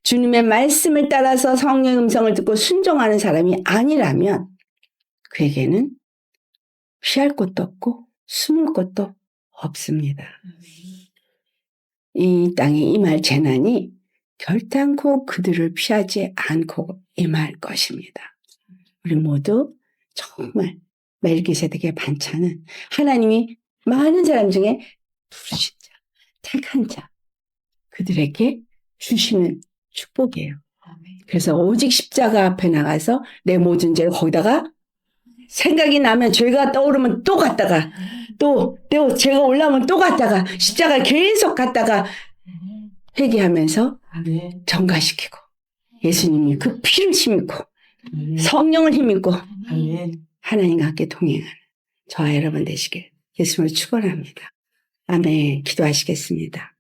S1: 주님의 말씀을 따라서 성령의 음성을 듣고 순종하는 사람이 아니라면 그에게는 피할 곳도 없고 숨을 곳도 없습니다. 이 땅에 임할 재난이 결단코 그들을 피하지 않고 임할 것입니다. 우리 모두 정말 멜기세덱의 반차는 하나님이 많은 사람 중에 부르신 자, 택한 자, 그들에게 주시는 축복이에요. 그래서 오직 십자가 앞에 나가서 내 모든 죄를 거기다가 생각이 나면 죄가 떠오르면 또 갔다가 또 죄가 올라오면 또 갔다가 십자가 계속 갔다가 회개하면서
S3: 아멘.
S1: 정가시키고 예수님이 그 피를 힘입고 성령을 힘입고
S3: 아멘.
S1: 하나님과 함께 동행하는 저와 여러분 되시길 예수님을 축원합니다. 아멘. 기도하시겠습니다.